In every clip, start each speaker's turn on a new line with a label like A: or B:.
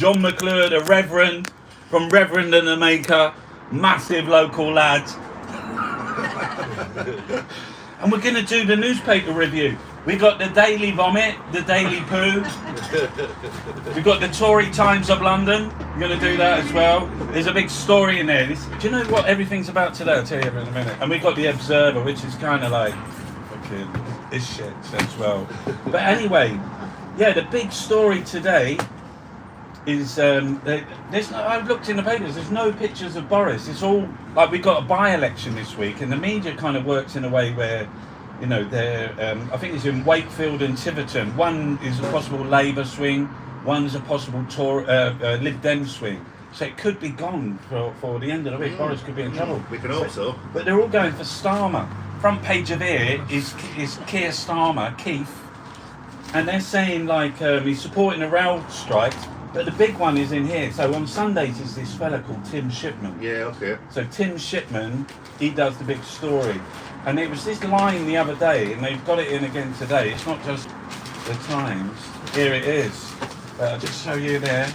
A: John McClure, the Reverend, from Reverend and the Maker, massive local lads. And we're going to do the newspaper review. We got the Daily Vomit, the Daily Poo. We've got the Tory Times of London. We're going to do that as well. There's a big story in there. Do you know what everything's about today? I'll tell you in a minute. And we've got the Observer, which is kind of like, fucking, this shit as well. But anyway, yeah, the big story today is I've looked in the papers, there's no pictures of Boris. It's all like, we got a by-election this week, and the media kind of works in a way where, you know, they're I think it's in Wakefield and Tiverton. One is a possible Labour swing, one's a possible Lib Dem swing, so it could be gone for the end of the week. Boris could be in trouble.
B: We can hope so.
A: But they're all going for Starmer. Front page of here is Keir Starmer, Keith, and they're saying like he's supporting the rail strikes. But the big one is in here. So on Sundays is this fella called Tim Shipman.
B: Yeah, okay.
A: So Tim Shipman, he does the big story. And it was this line the other day, and they've got it in again today. It's not just the Times. Here it is. I'll just show you there.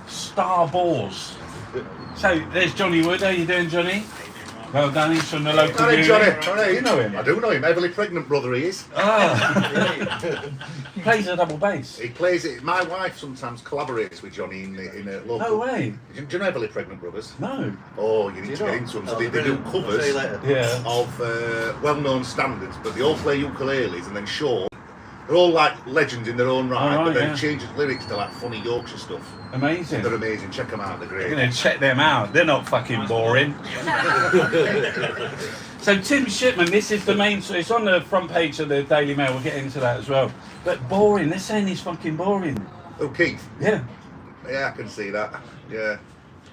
A: Star Bores. So there's Johnny Wood. How you doing, Johnny? Well done, he's from the local
B: Johnny,
A: Do you know him?
B: I do know him. Heavily pregnant brother he is.
A: Ah. He plays a double bass.
B: He plays it. My wife sometimes collaborates with Johnny in a local.
A: No way.
B: Do you know Heavily Pregnant Brothers?
A: No.
B: Oh, you need to get into them. So they do covers of well-known standards, but they all play ukuleles, and then Shaw. They're all like legends in their own right, but then changes lyrics to like funny Yorkshire stuff.
A: Amazing.
B: They're amazing. Check them out. They're great.
A: You're going to check them out. They're not fucking boring. So Tim Shipman, this is the main. So it's on the front page of the Daily Mail. We'll get into that as well. But boring. They're saying he's fucking boring.
B: Oh, Keith.
A: Yeah.
B: Yeah, I can see that. Yeah.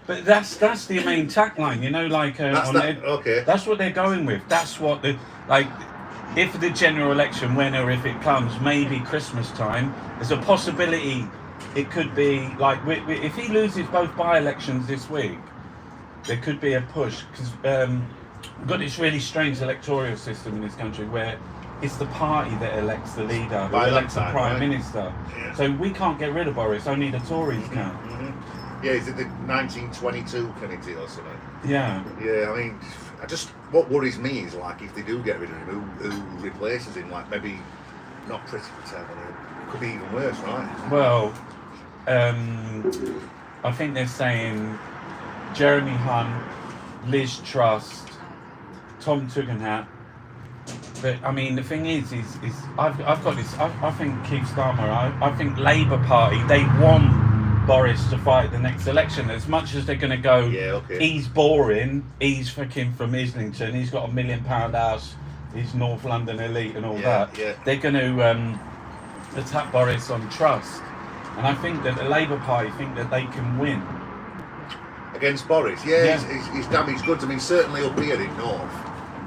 A: But that's the main tagline. You know, like
B: okay.
A: That's what they're going with. That's what the like. If the general election, when or if it comes, maybe Christmas time, there's a possibility it could be like, if he loses both by-elections this week, there could be a push, because we've got this really strange electoral system in this country where it's the party that elects the leader, who elects the Prime Minister. Yeah. So we can't get rid of Boris, only the Tories can.
B: Yeah, is it the 1922 committee or something?
A: Yeah.
B: Yeah, I mean, what worries me is like if they do get rid of him, who replaces him? Like maybe not pretty terrible. It could be even worse, right?
A: Well, I think they're saying Jeremy Hunt, Liz Truss, Tom Tugendhat. But I mean, the thing is I've got this. I think Keir Starmer. I think Labour Party, they want Boris to fight the next election. As much as they're going to go, he's boring, he's fucking from Islington, he's got £1 million house, he's North London elite and all that. Yeah. They're going to attack Boris on trust. And I think that the Labour Party think that they can win.
B: Against Boris? Yeah. He's damaged goods. I mean, certainly up here in North,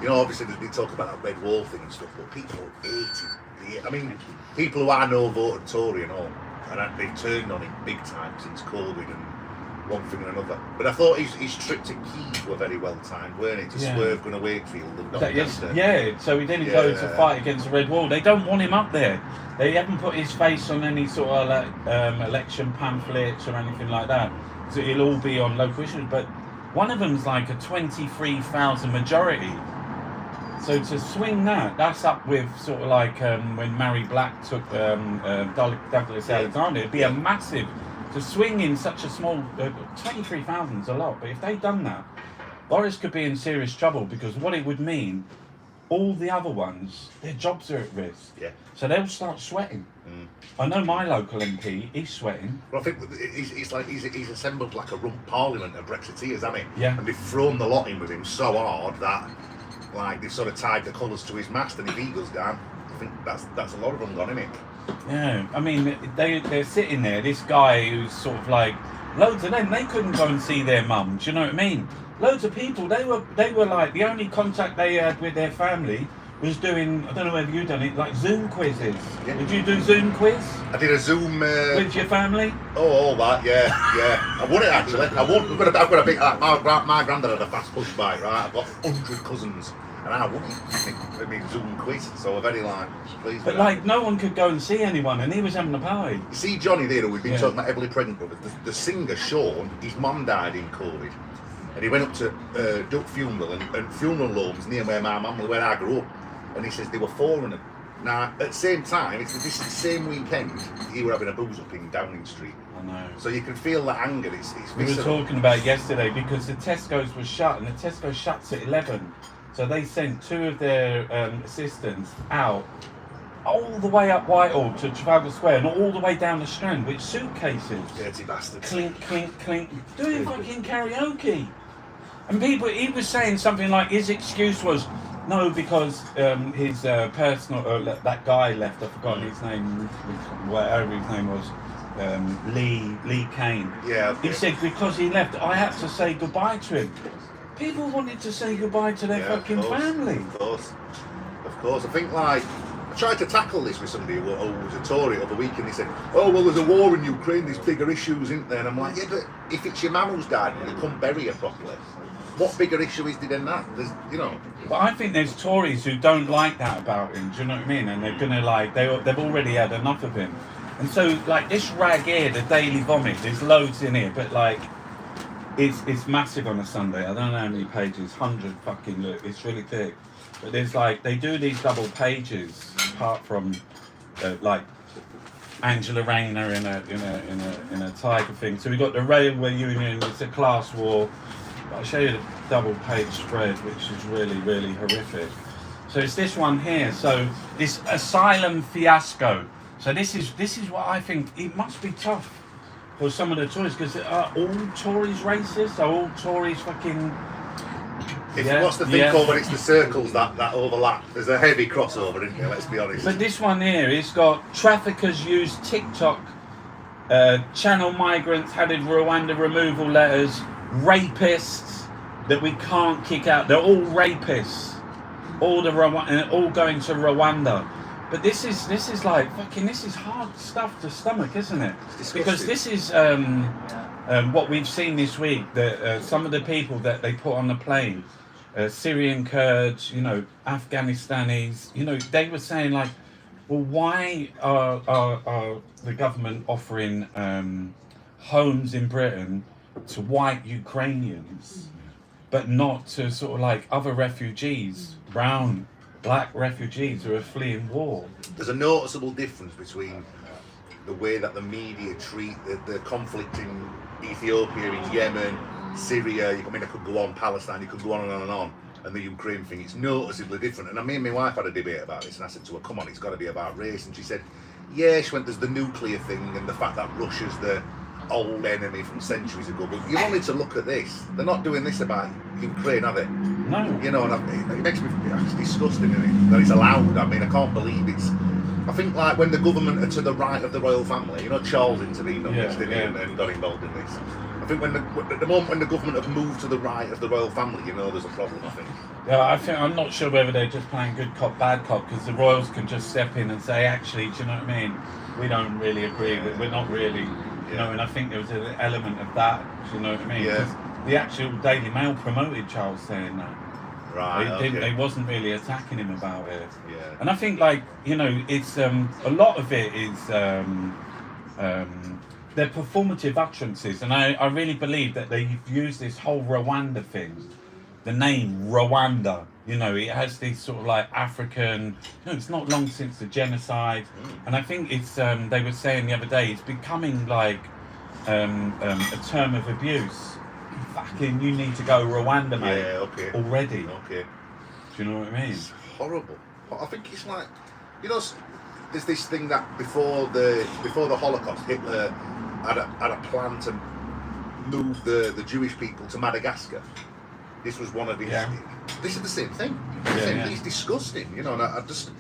B: you know, obviously they talk about that red wall thing and stuff, but people hate it. I mean, people who I know voted Tory and all, and they've turned on him big time since Corbyn and one thing and another. But I thought his trip to Kyiv were very well timed, weren't it? To swerve going to Wakefield and not
A: so he didn't go to fight against the Red Wall. They don't want him up there. They haven't put his face on any sort of election pamphlets or anything like that. So it'll all be on local issues. But one of them's like a 23,000 majority. So to swing that's up with sort of like when Mary Black took Douglas Alexander. It'd be a massive, to swing in such a small, 23,000 is a lot, but if they'd done that, Boris could be in serious trouble, because what it would mean, all the other ones, their jobs are at risk. Yeah. So they'll start sweating. I know my local MP, he's sweating.
B: Well, I think it's like he's assembled like a rump parliament of Brexiteers, hasn't he?
A: Yeah.
B: And they've thrown the lot in with him so hard that like they've sort of tied the colours to his mast, and if he goes down, I think that's a lot of them gone, isn't it?
A: Yeah, I mean, they're sitting there, this guy who's sort of like, loads of them, they couldn't go and see their mum, do you know what I mean? Loads of people, they were like, the only contact they had with their family was doing, I don't know whether you've done it, like Zoom quizzes. Yeah. Did you do Zoom quiz?
B: I did a Zoom...
A: with your family?
B: Oh, all that, yeah. I won it, actually. I've got a big... my granddad had a fast push bike, right? I've got 100 cousins. and I won it. I mean, Zoom quiz, so I'm very like pleased.
A: But like, no one could go and see anyone, and he was having a party.
B: You see Johnny there, who we've been talking about heavily pregnant brothers. The singer Sean, his mum died in COVID, and he went up to Duck Funeral and funeral homes near where I grew up, and he says there were 4 of them. Now, at the same time, this is the same weekend he were having a booze up in Downing Street.
A: I know.
B: So you can feel the anger. It's
A: we were
B: visceral.
A: talking about it yesterday because the Tesco's was shut, and the Tesco shuts at 11. So they sent 2 of their assistants out all the way up Whitehall to Trafalgar Square and all the way down the Strand with suitcases.
B: Dirty bastards.
A: Clink, clink, clink. Doing fucking karaoke. And he was saying something like his excuse was, no, because his personal, that guy left, I've forgotten his name, whatever his name was, Lee Kane.
B: Yeah. Okay.
A: He said because he left, I had to say goodbye to him. People wanted to say goodbye to their fucking family.
B: Of course. I think like, I tried to tackle this with somebody who was a Tory over the weekend. He said, oh, well, there's a war in Ukraine, there's bigger issues, isn't there? And I'm like, yeah, but if it's your mum who's died, you can't bury her properly. What bigger issue is there than that? There's, you know.
A: But I think there's Tories who don't like that about him, do you know what I mean? And they're gonna like, they've already had enough of him. And so, like, this rag here, the Daily Vomit, there's loads in here, but like, it's massive on a Sunday. I don't know how many pages, 100 fucking, look, it's really thick. But there's like, they do these double pages, apart from like Angela Rayner in a tiger thing. So we got the railway union, it's a class war. I'll show you the double page spread, which is really, really horrific. So it's this one here. So this asylum fiasco. So this is what I think, it must be tough for some of the Tories, because are all Tories racist? Are all Tories fucking...
B: What's the thing called when it's the circles that overlap? There's a heavy crossover, isn't there? Let's be honest.
A: But this one here, it's got traffickers use TikTok, channel migrants headed Rwanda removal letters, rapists that we can't kick out. They're all rapists. All going to Rwanda. But this is like fucking. This is hard stuff to stomach, isn't it? Because this is what we've seen this week. That some of the people that they put on the plane, Syrian Kurds, you know, Afghanistanis, you know, they were saying like, well, why are the government offering homes in Britain to white Ukrainians, but not to sort of like other refugees, brown, black refugees who are fleeing war?
B: There's a noticeable difference between the way that the media treat the conflict in Ethiopia, in Yemen, Syria, I mean, I could go on, Palestine, you could go on and on and on, and the Ukraine thing, it's noticeably different. And me and my wife had a debate about this, and I said to her, come on, it's got to be about race. And she said, yeah, she went, there's the nuclear thing and the fact that Russia's the old enemy from centuries ago, but you wanted to look at this. They're not doing this about Ukraine, are they?
A: No.
B: You know, and it makes me, it's disgusting, isn't it? That it's allowed. I mean, I can't believe it's. I think like when the government are to the right of the royal family, you know, Charles intervened on this, didn't he, and got involved in this. I think at the moment when the government have moved to the right of the royal family, you know, there's a problem, I think.
A: Yeah, I'm not sure whether they're just playing good cop, bad cop, because the royals can just step in and say, actually, do you know what I mean? We don't really agree, but we're not really. You know, and I think there was an element of that, you know what I mean?
B: Yeah.
A: The actual Daily Mail promoted Charles saying that.
B: Right,
A: They wasn't really attacking him about it.
B: Yeah.
A: And I think, like, you know, it's a lot of it is they're performative utterances, and I really believe that they've used this whole Rwanda thing, the name Rwanda. You know, it has this sort of like African, you know, it's not long since the genocide. And I think it's, they were saying the other day, it's becoming like a term of abuse. Fucking, you need to go Rwanda, mate.
B: Yeah, okay.
A: Already.
B: Okay.
A: Do you know what I mean?
B: It's horrible. I think it's like, you know, there's this thing that before the Holocaust, Hitler had a plan to move the Jewish people to Madagascar. This was one of his.
A: Yeah.
B: This is the same thing. It's disgusting, you know. And I just,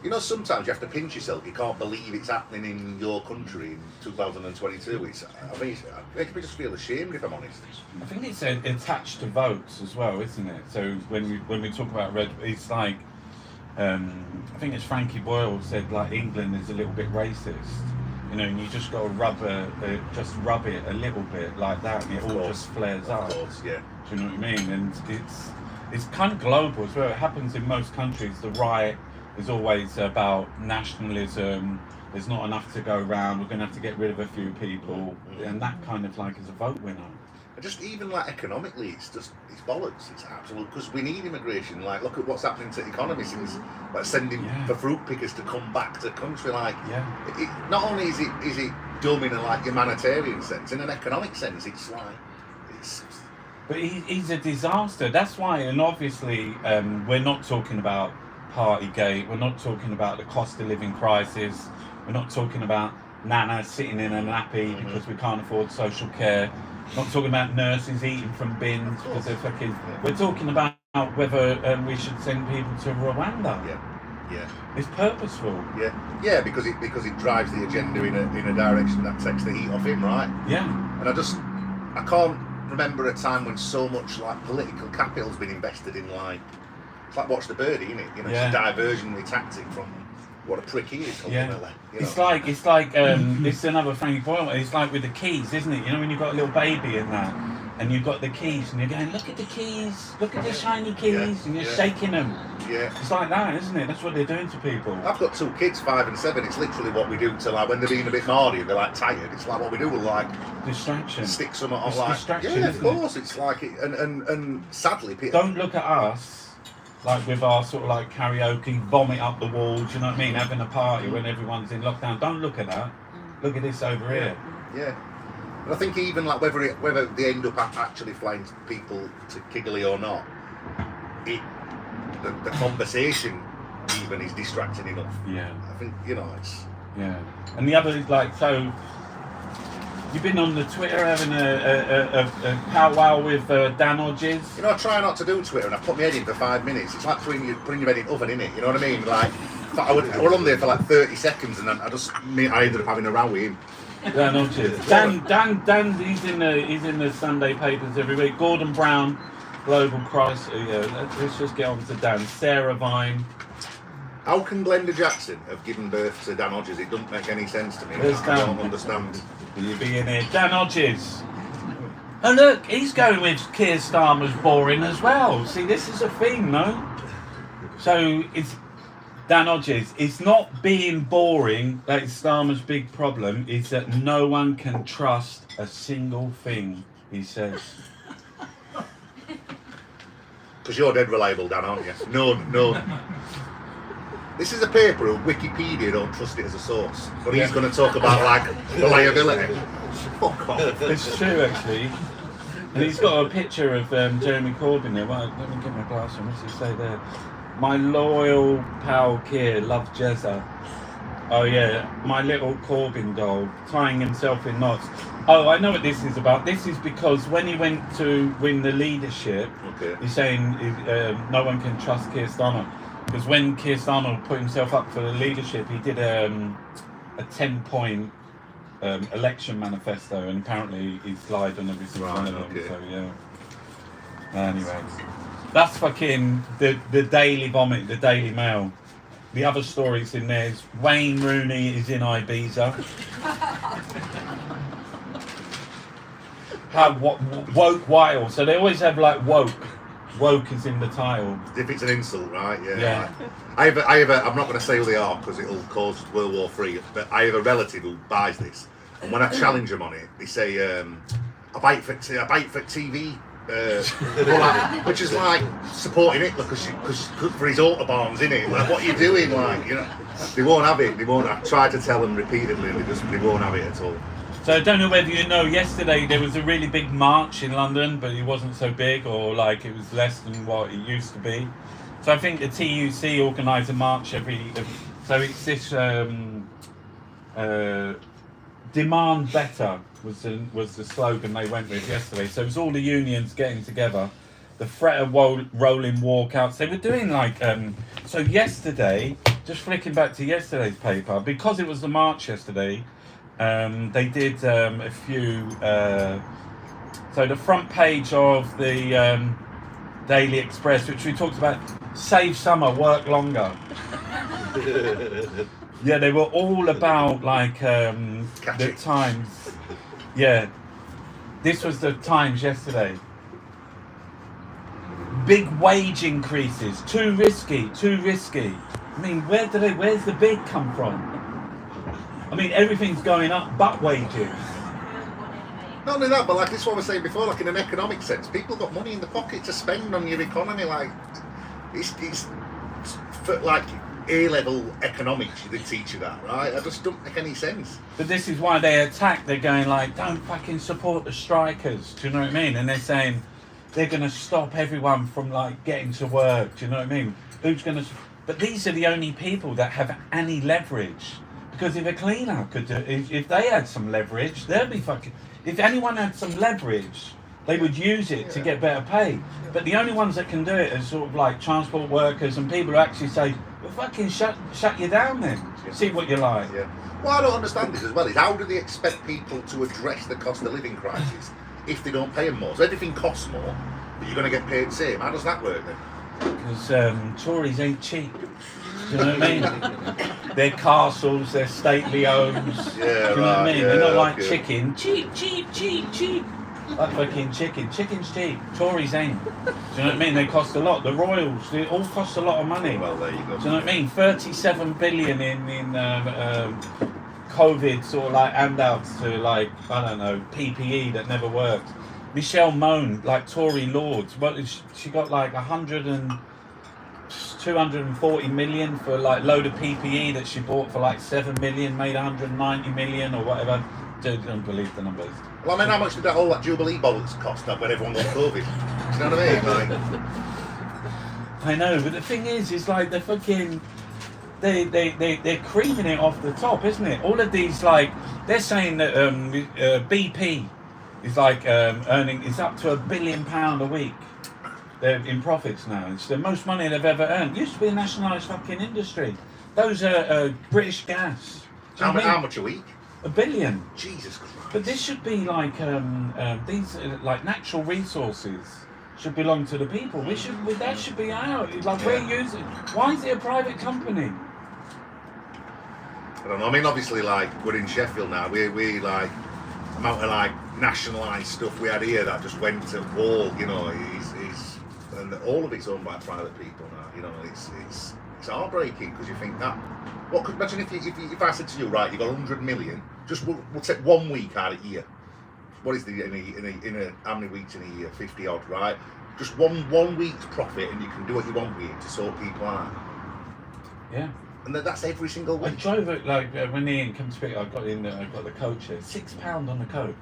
B: you know, sometimes you have to pinch yourself. You can't believe it's happening in your country in 2022. I mean, it makes me just feel ashamed, if I'm honest.
A: I think it's attached to votes as well, isn't it? So when we talk about red, it's like I think it's Frankie Boyle said like England is a little bit racist. You know, and you just got to rub it a little bit like that, and it all just flares up.
B: Of course, yeah.
A: Do you know what I mean? And it's kind of global as well. It happens in most countries. The right is always about nationalism. There's not enough to go around. We're going to have to get rid of a few people, and that kind of like is a vote winner.
B: Just even like economically, it's bollocks. It's absolute, because we need immigration. Like, look at what's happening to the economy since, like, sending the fruit pickers to come back to the country. Like, not only is it dumb in a like humanitarian sense, in an economic sense, it's like it's.
A: But he's a disaster. That's why, and obviously, we're not talking about PartyGate. We're not talking about the cost of living crisis. We're not talking about Nana sitting in a nappy because we can't afford social care. Not talking about nurses eating from bins because they're fucking. We're talking about whether we should send people to Rwanda.
B: Yeah.
A: It's purposeful.
B: Yeah, because it drives the agenda in a direction that takes the heat off him, right?
A: Yeah.
B: And I can't remember a time when so much like political capital's been invested in like. It's like Watch the Birdie, isn't it? You know, it's a diversionary tactic from what a prick he is. Ultimately,
A: it's like it's another funny point. It's like with the keys, isn't it? You know, when you've got a little baby in that, and you've got the keys, and you're going, look at the keys, look at the shiny keys, and you're shaking them.
B: Yeah,
A: it's like that, isn't it? That's what they're doing to people.
B: I've got 2 kids, 5 and 7. It's literally what we do to like when they're being a bit mardy and they're like tired. It's like what we do with like
A: distraction.
B: Stick some on
A: it's
B: like
A: distraction.
B: Yeah, of course. It's like it, and sadly, people
A: don't look at us. Like with our sort of like karaoke, vomit up the walls, you know what I mean? Having a party when everyone's in lockdown. Don't look at that. Look at this over here.
B: Yeah. And I think even like whether they end up actually flying people to Kigali or not, the conversation even is distracting enough.
A: Yeah.
B: I think it's.
A: Yeah. And the other is like so. You've been on the Twitter having a powwow with Dan Hodges.
B: You know, I try not to do Twitter, and I put my head in for 5 minutes. It's like putting your head in oven, innit? You know what I mean? Like, I was on there for like 30 seconds, and then I ended up having a row with him.
A: Dan Hodges. Dan. He's in the Sunday papers every week. Gordon Brown, Global Crisis. Let's just get on to Dan. Sarah Vine.
B: How can Glenda Jackson have given birth to Dan Hodges? It doesn't make any sense to me. I don't understand.
A: Will you be in here? Dan Hodges. Oh look, he's going with Keir Starmer's boring as well. See, this is a thing, no? So it's Dan Hodges. It's not being boring that is Starmer's big problem. It's that no one can trust a single thing he says.
B: Because you're dead reliable, Dan, aren't you? No. This is a paper of Wikipedia, don't trust it as a source. But he's going to talk about, like, reliability. Fuck off.
A: It's true, actually. And he's got a picture of Jeremy Corbyn there. Well, let me get my glass on. What's he say there? My loyal pal Keir, love Jezza. Oh, yeah, my little Corbyn doll, tying himself in knots. Oh, I know what this is about. This is because when he went to win the leadership, he's saying no one can trust Keir Starmer. Because when Keir Starmer put himself up for the leadership, he did a 10-point election manifesto, and apparently he's lied on every single one of them. So yeah. Anyway, that's fucking the Daily Vomit, the Daily Mail. The other stories in there is Wayne Rooney is in Ibiza. Woke wild. So they always have like woke. Woke is in the title.
B: If it's an insult, right? Yeah. I have I'm not going to say who they are because it'll cause World War III. But I have a relative who buys this, and when I challenge them on it, they say, "I bite for TV," which is like supporting Hitler because for his autobahns, innit? Like, what are you doing? Like, they won't have it. They won't. I tried to tell them repeatedly, and they won't have it at all.
A: So I don't know whether you know, yesterday there was a really big march in London, but it wasn't so big, or like it was less than what it used to be. So I think the TUC organise a march every so it's this demand better was the slogan they went with yesterday. So it was all the unions getting together. The threat of rolling walkouts. They were doing like so yesterday. Just flicking back to yesterday's paper, because it was the march yesterday. They did a few. So the front page of the Daily Express, which we talked about, save summer, work longer. Yeah, they were all about like the Times. Yeah, this was the Times yesterday. Big wage increases, too risky. I mean, where's the big come from? I mean, everything's going up but wages.
B: Not only that, but like this is what I was saying before, like in an economic sense, people got money in the pocket to spend on your economy. Like it's for like A-level economics, they teach you that, right? That just don't make any sense.
A: But this is why they attack. They're going like, don't fucking support the strikers. Do you know what I mean? And they're saying they're going to stop everyone from like getting to work. Do you know what I mean? Who's going to? But these are the only people that have any leverage. Because if a cleaner could do, if they had some leverage, they'd be fucking. If anyone had some leverage, they would use it to get better pay. But the only ones that can do it are sort of like transport workers and people who actually say, well, fucking shut you down then. See what you like.
B: Yeah. What I don't understand is as well is how do they expect people to address the cost of living crisis if they don't pay them more? So everything costs more, but you're going to get paid the same. How does that work then?
A: Because Tories ain't cheap. Do you know what I mean? They're castles, they're stately homes.
B: Yeah,
A: do you know
B: right,
A: what I mean?
B: yeah,
A: They're not like
B: okay.
A: chicken. Cheap. Like fucking chicken. Chicken's cheap. Tories ain't. Do you know what I mean? They cost a lot. The Royals, they all cost a lot of money.
B: Well, there you go.
A: Do you know what I mean? 37 billion in COVID sort of like handouts to like, I don't know, PPE that never worked. Michelle moaned like Tory lords. What she got like 240 million for like load of PPE that she bought for like 7 million, made 190 million or whatever. Don't believe the numbers.
B: Well, I mean, how much did all that Jubilee bollocks cost up when everyone got COVID? Do you know what I mean? Like,
A: I know, but the thing is like they're fucking, they're creaming it off the top, isn't it? All of these, like, they're saying that BP is like earning, it's up to £1 billion a week. They're in profits now. It's the most money they've ever earned. It used to be a nationalised fucking industry. Those are British gas.
B: how much a week?
A: £1 billion.
B: Jesus Christ.
A: But this should be like these like natural resources should belong to the people. That should be out. Like we're using. Why is it a private company?
B: I don't know. I mean, obviously, like we're in Sheffield now. We like amount of like nationalised stuff we had here that just went to wall. You know, and all of it's owned by private people now. You know, it's heartbreaking because you think that. What could imagine if I said to you, right, you got 100 million. Just we'll take 1 week out of a year. What is the in a how many weeks in a year? 50 odd, right? Just one week's profit, and you can do what you want with it to sort people out.
A: Yeah.
B: And that's every single week.
A: I drove it like when Ian came to speak. I got the coach here. £6 on the coach.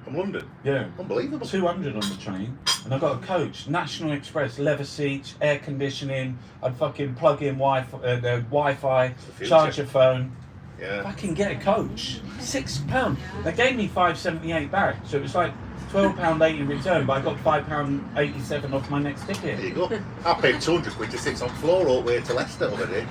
B: From London.
A: Yeah.
B: Unbelievable.
A: 200 on the train, and I got a coach, National Express, leather seats, air conditioning. I'd fucking plug in Wi-Fi, charge your phone.
B: Yeah.
A: Fucking get a coach. £6. They gave me £5.78 back, so it was like £12.80 in return, but I got £5.87 off my next ticket.
B: There you go. I paid 200 quid to sit on floor all the way to Leicester over there.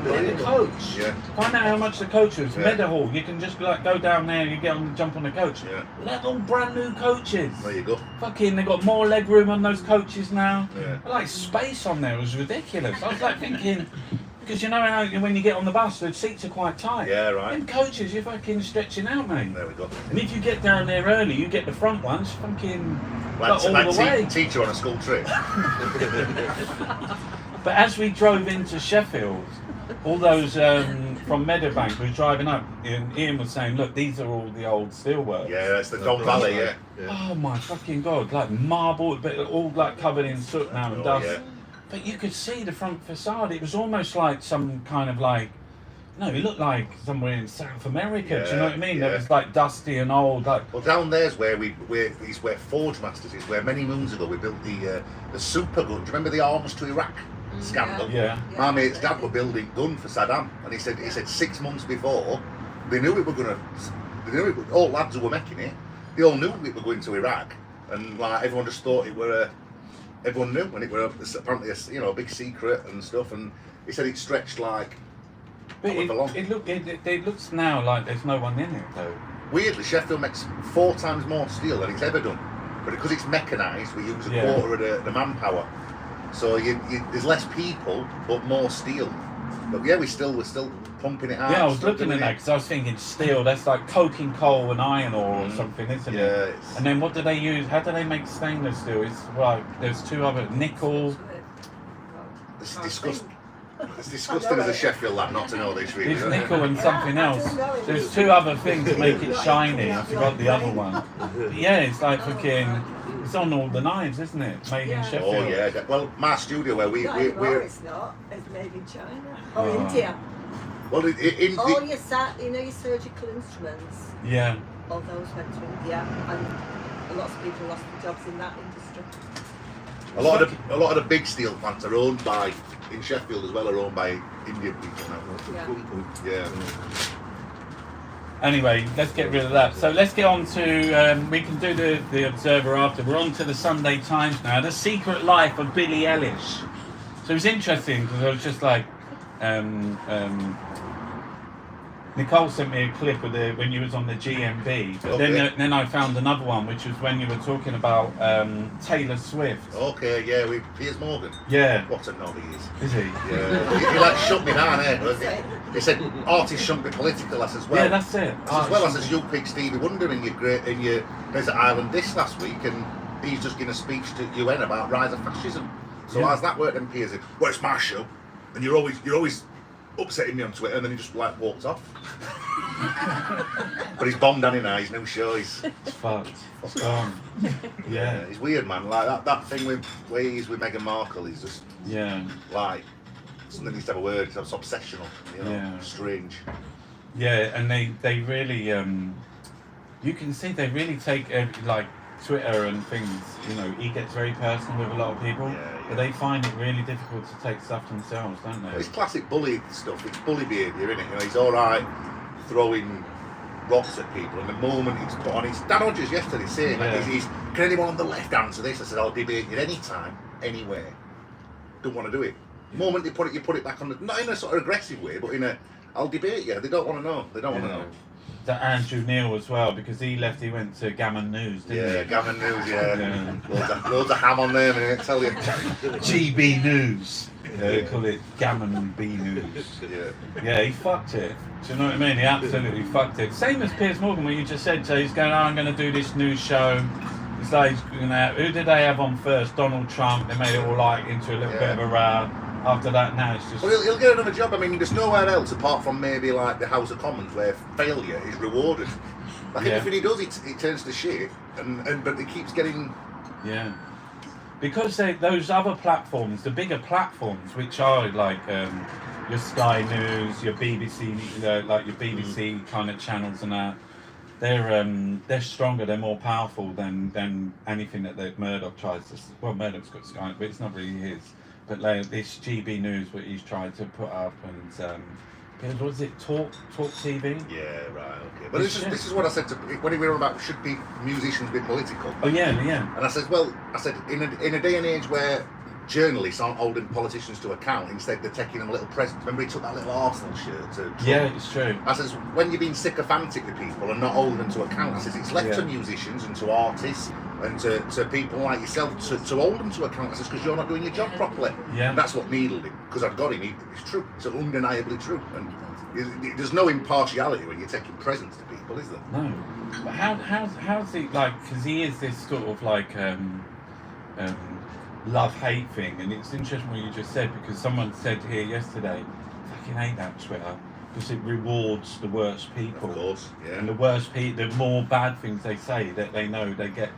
A: Get a coach.
B: Yeah.
A: Find out how much the coach was.
B: Yeah.
A: Mediahall. You can just like go down there. You jump on the coach.
B: Yeah.
A: All brand new coaches.
B: There you go.
A: Fucking, they got more leg room on those coaches now.
B: Yeah.
A: Like space on there was ridiculous. I was like thinking, because you know how when you get on the bus, the seats are quite tight.
B: Yeah, right.
A: In coaches, you're fucking stretching out, mate.
B: There we go.
A: And if you get down there early, you get the front ones, fucking all the way.
B: Teacher on a school trip.
A: But as we drove into Sheffield, all those from Meadowbank were driving up, and Ian was saying, look, these are all the old steelworks.
B: Yeah, that's the Don Valley, yeah.
A: Oh my fucking God, like marble, but all like covered in soot now and dust.
B: Yeah.
A: But you could see the front facade. It was almost like some kind of like, no, it looked like somewhere in South America. Do you know what I mean?
B: Yeah.
A: It was like dusty and old. Like,
B: Well, down there's where where Forge Masters is, where many moons ago we built the super gun. Do you remember the arms to Iraq scandal?
A: yeah.
B: My mate's dad were building a gun for Saddam, and he said 6 months before they knew all lads who were making it. They all knew it were going to Iraq, and like everyone just thought it were. Everyone knew when it were apparently a big secret and stuff. And he said it stretched like.
A: But it looks now like there's no one in it though.
B: Weirdly, Sheffield makes 4 times more steel than it's ever done, but because it's mechanised, we use a quarter of the manpower. So there's less people, but more steel. But yeah, we're still pumping it out.
A: Yeah, I was looking at that because I was thinking steel, that's like coking coal and iron ore or something, isn't it? And then what do they use? How do they make stainless steel? It's there's two other, nickel.
B: It's disgusting. It's disgusting as a Sheffield lad not to know this really.
A: It's nickel and something else. There's two other things to make it shiny. I forgot the other one. But yeah, it's like fucking. It's on all the knives, isn't it? Made in Sheffield.
B: Oh yeah. Well, my studio where we're.
C: It's not. It's made in China or India.
B: Well,
C: All your your surgical instruments.
A: Yeah.
C: All those went to India, and lots of people lost their jobs in that industry.
B: A lot of the big steel plants are owned by, in Sheffield as well, are owned by Indian people now. Yeah.
A: Anyway, let's get rid of that. So let's get on to, we can do the Observer after. We're on to the Sunday Times now. The Secret Life of Billie Eilish. So it's interesting because I was just like, Nicole sent me a clip of when you was on the GMB, but then I found another one, which was when you were talking about Taylor Swift.
B: Okay, yeah, with Piers Morgan.
A: Yeah.
B: What a knob he is.
A: Is he?
B: Yeah. he like shut me down there. He said artists shouldn't be political. I says, well,
A: yeah, that's it.
B: As well as you picked Stevie Wonder in your Desert Island Disc last week, and he's just given a speech to UN about rise of fascism. So how's that work then, Piers? Well, it's my show, and you're always upsetting me on Twitter, and then he just like walked off. But he's bombed on it now. His new show. It's
A: fucked. It's gone. Yeah.
B: He's weird, man. Like that thing with where he's with Meghan Markle. He's just like something needs to have a word. It's obsessional. Strange.
A: Yeah, and they really you can see they really take like Twitter and things. He gets very personal with a lot of people, but they find it really difficult to take stuff themselves, don't they?
B: It's classic bully stuff. It's bully behaviour, isn't it? He's all right throwing rocks at people, and the moment it's put on, Dan Hodges yesterday saying, can anyone on the left answer this? I said, I'll debate you anytime, anywhere. Don't want to do it. The moment you put it back on not in a sort of aggressive way, but I'll debate you. They don't want to know. They don't want to know.
A: That Andrew Neil as well, because he went to Gammon News, didn't he?
B: Yeah, Gammon News, Loads of ham on there, man, I tell you.
A: GB News. They call it Gammon B News. Yeah, he fucked it. Do you know what I mean? He absolutely fucked it. Same as Piers Morgan, what you just said. So he's going, I'm going to do this news show. It's like, who did they have on first? Donald Trump. They made it all into a little bit of a row. After that, now it's just...
B: Well, he'll get another job. I mean, there's nowhere else apart from maybe like the House of Commons where failure is rewarded. Like everything he does, it turns to shit, but it keeps getting...
A: Yeah. Because those other platforms, the bigger platforms, which are like your Sky News, your BBC, like your BBC kind of channels and that, they're stronger, they're more powerful than anything that Murdoch tries to... Well, Murdoch's got Sky, but it's not really his. But like this GB News, what he's tried to put up, and what is it? Talk TV?
B: Yeah, right, okay. But this is what I said when we were about should musicians be political?
A: Oh yeah.
B: And I said, in a day and age where journalists aren't holding politicians to account, instead they're taking them little presents. Remember he took that little Arsenal shirt to Trump?
A: Yeah, it's true.
B: I says, when you're being sycophantic with people and not holding them to account, I says, it's left to musicians and to artists and to people like yourself to hold them to account. I says, because you're not doing your job properly.
A: Yeah.
B: And that's what needled him, because I've got him. It's true. It's undeniably true. And there's no impartiality when you're taking presents to people, is there?
A: No. But how's he, like, because he is this sort of like love-hate thing, and it's interesting what you just said, because someone said here yesterday, I fucking hate that Twitter, because it rewards the worst people.
B: Of course, yeah.
A: And the worst people, the more bad things they say, that they know they get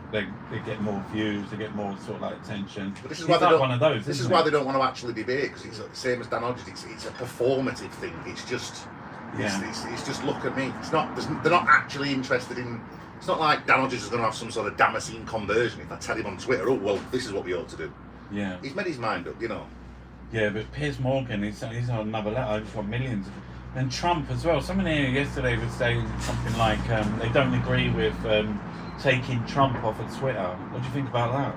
A: more views, they get more sort of like attention.
B: But this is
A: why
B: like
A: one of those.
B: This is why they don't want to actually debate, because it's the same as Dan Hodges. It's a performative thing. It's just, it's just look at me. It's not. They're not actually interested in. It's not like Dan Hodges is going to have some sort of Damascene conversion if I tell him on Twitter, oh well, this is what we ought to do.
A: Yeah.
B: He's made his mind up,
A: Yeah, but Piers Morgan, he's on another level. He's got millions. And Trump as well. Someone here yesterday was saying something like they don't agree with taking Trump off of Twitter. What do you think about that?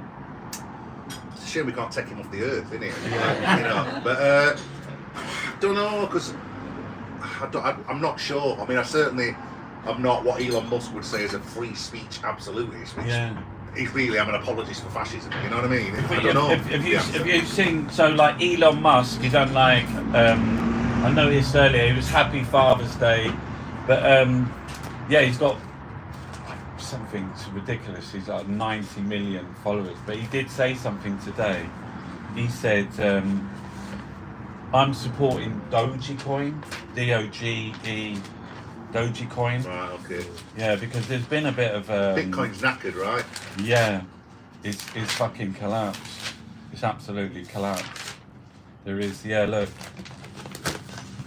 B: It's a shame we can't take him off the earth, isn't it? But I don't know, because I'm not sure. I mean, I'm not what Elon Musk would say as a free speech absolutist, which he's really, I'm an apologist for fascism, you know what I mean? I don't know.
A: Have you seen, so like Elon Musk, you don't like I noticed earlier it was Happy Father's Day, but yeah, he's got something ridiculous. He's like 90 million followers, but he did say something today. He said, I'm supporting Dogecoin, D-O-G-E, Dogecoin.
B: Right, okay.
A: Yeah, because there's been a bit of...
B: Bitcoin's knackered, right?
A: Yeah, it's fucking collapsed. It's absolutely collapsed. There is, yeah, look.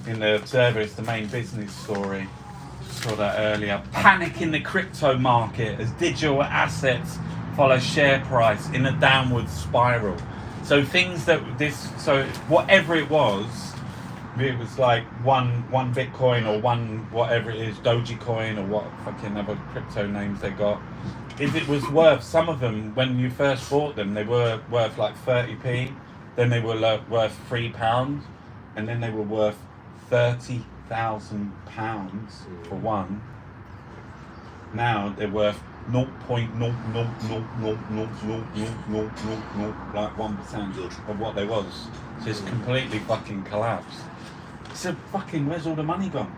A: In the Observer, it's the main business story. Saw that earlier. Panic in the crypto market as digital assets follow share price in a downward spiral. So things that so whatever it was like one Bitcoin or one whatever it is, Dogecoin or what fucking other crypto names they got. If it was worth, some of them when you first bought them, they were worth like 30p, then they were worth £3, and then they were worth £30,000 for one. Now they're worth 0.0000000 like 1% of what they was. So it's completely fucking collapsed. So fucking, where's all the money gone?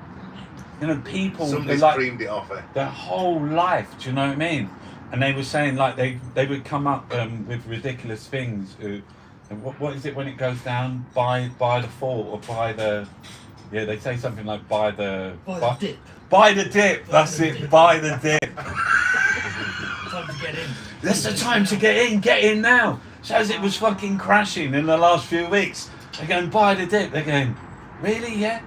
A: You know, people
B: Somebody's
A: like
B: creamed it off,
A: their whole life. Do you know what I mean? And they were saying like they would come up with ridiculous things. And what is it when it goes down? Buy the fall or buy the. Yeah, they say something like buy the
D: dip.
A: Buy the dip. That's it.
D: Dip.
A: Buy the dip.
D: Time to get in.
A: That's the time to get in. Get in now. So as it was fucking crashing in the last few weeks, they're going buy the dip. They're going, really? Yeah.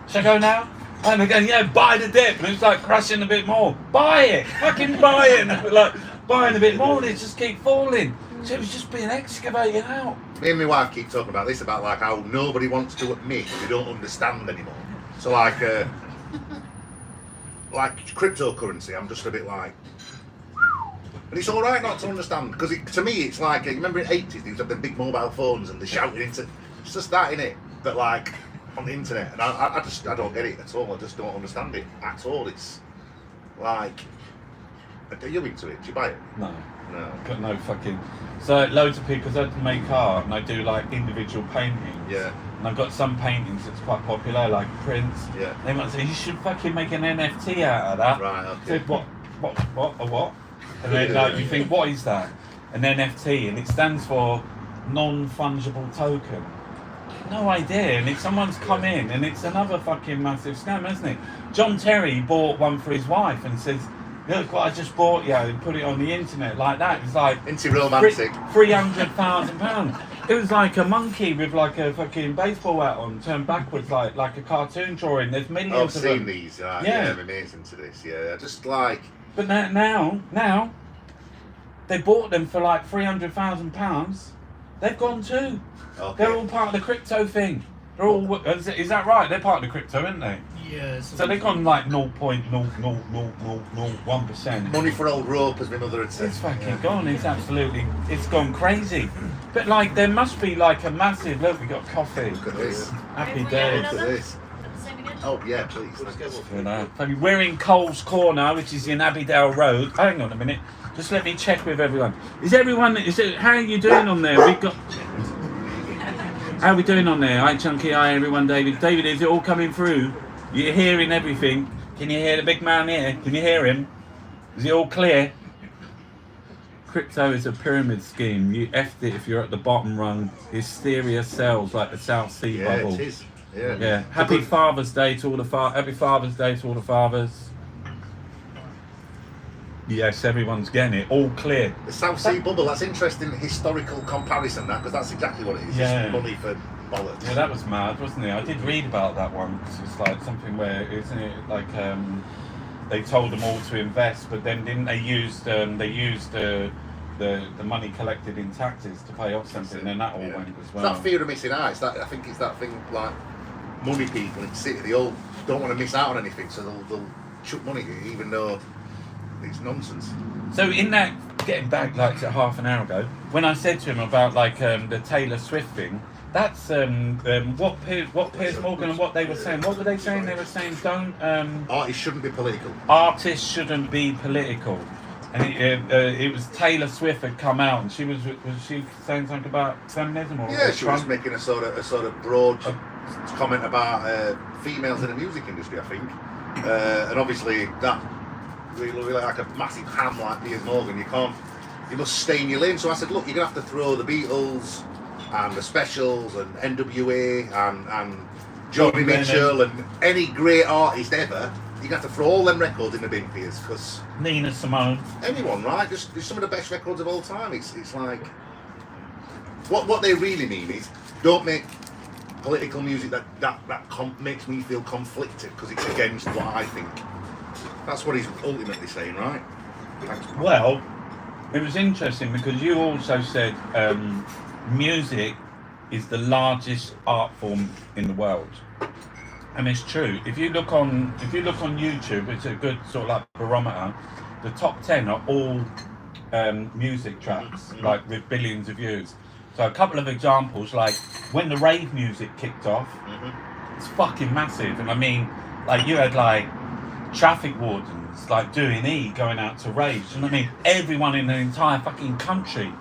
A: Should I go now? And they're going, yeah, buy the dip. And it's like crashing a bit more. Buy it. Fucking buy it. And like buying a bit more, and it just keep falling. So it was just being excavated out.
B: Me and my wife keep talking about this, about like how nobody wants to admit they don't understand anymore. So like cryptocurrency, I'm just a bit like, and it's all right not to understand, because to me it's like, you remember in the 80s they used to have the big mobile phones and they're shouting into, it's just that, innit, but like on the internet, and I don't get it at all. I just don't understand it at all. It's like, are you into it? Do you buy it?
A: No.
B: No.
A: Got no fucking. So loads of people, because I make art and I do like individual paintings.
B: Yeah.
A: And I've got some paintings that's quite popular, like prints.
B: Yeah.
A: They might say you should fucking make an NFT out of that.
B: Right. Okay.
A: I said, what? And then like you think, what is that? An NFT, and it stands for non-fungible token. No idea, and if someone's come in, and it's another fucking massive scam, isn't it? John Terry bought one for his wife and says, look what I just bought you, and put it on the internet like that. It's like
B: anti-romantic.
A: £300,000. It was like a monkey with like a fucking baseball hat on, turned backwards like a cartoon drawing. There's millions
B: I've
A: of them.
B: seen these. Yeah, I'm amazing to this. Yeah, just like.
A: But now they bought them for like £300,000. They've gone too.
B: Okay.
A: They're all part of the crypto thing. They're all. Is that right? They're part of the crypto, aren't they?
D: Yeah.
A: So they've gone like 0.00001%.
B: Money for old rope, as my mother had said.
A: It's fucking gone. It's absolutely. It's gone crazy. But like, there must be like a massive. Look, we got coffee.
B: Look at this.
A: Happy
B: Look
A: days.
B: at this.
E: Same again?
B: Oh yeah, please.
A: You know. We're in Cole's Corner, which is in Abbeydale Road. Hang on a minute. Just let me check with everyone. How are you doing on there? We've got. How are we doing on there? Hi Chunky, hi everyone, David. David, is it all coming through? You're hearing everything. Can you hear the big man here? Can you hear him? Is it all clear? Crypto is a pyramid scheme. You effed it if you're at the bottom rung. Hysteria sells like the South Sea bubble.
B: Yeah, it is. Yeah.
A: Yeah. Happy Father's Day to all the Happy Father's Day to all the fathers. Yes, everyone's getting it. All clear.
B: The South Sea bubble, that's interesting historical comparison, that, because that's exactly what it is.
A: Yeah.
B: Just money for bollocks.
A: Yeah, that was mad, wasn't it? I did read about that one. It's like something where, isn't it, like they told them all to invest, but then didn't they use the money collected in taxes to pay off something, and that all went as well.
B: It's that fear of missing out. I think it's that thing like money people in the city. They all don't want to miss out on anything, so they'll chuck money even though it's nonsense.
A: So in that, getting back like to half an hour ago, when I said to him about like the Taylor Swift thing, that's what Piers Morgan and what they were saying. What were they saying? They were saying
B: Artists shouldn't be political.
A: Artists shouldn't be political. And it was Taylor Swift had come out, and was she saying something about feminism or
B: Yeah, she was making a sort of broad comment about females in the music industry, I think. And obviously that really like a massive ham like Piers Morgan, you must stay in your lane. So I said, look, you're going to have to throw the Beatles and the Specials and NWA and Johnny Mitchell and any great artist ever. You have to throw all them records in the bin, Piers, because
A: Nina Simone.
B: anyone, right? Just some of the best records of all time. It's like what they really mean is don't make political music that makes me feel conflicted because it's against what I think. That's what he's ultimately saying, right? Thanks.
A: Well, it was interesting because you also said music is the largest art form in the world. And it's true. If you look on YouTube, it's a good sort of like barometer. The top 10 are all music tracks, like with billions of views. So a couple of examples, like when the rave music kicked off, it's fucking massive. And I mean, like you had like traffic wardens like doing going out to raves. You know what I mean? Everyone in the entire fucking country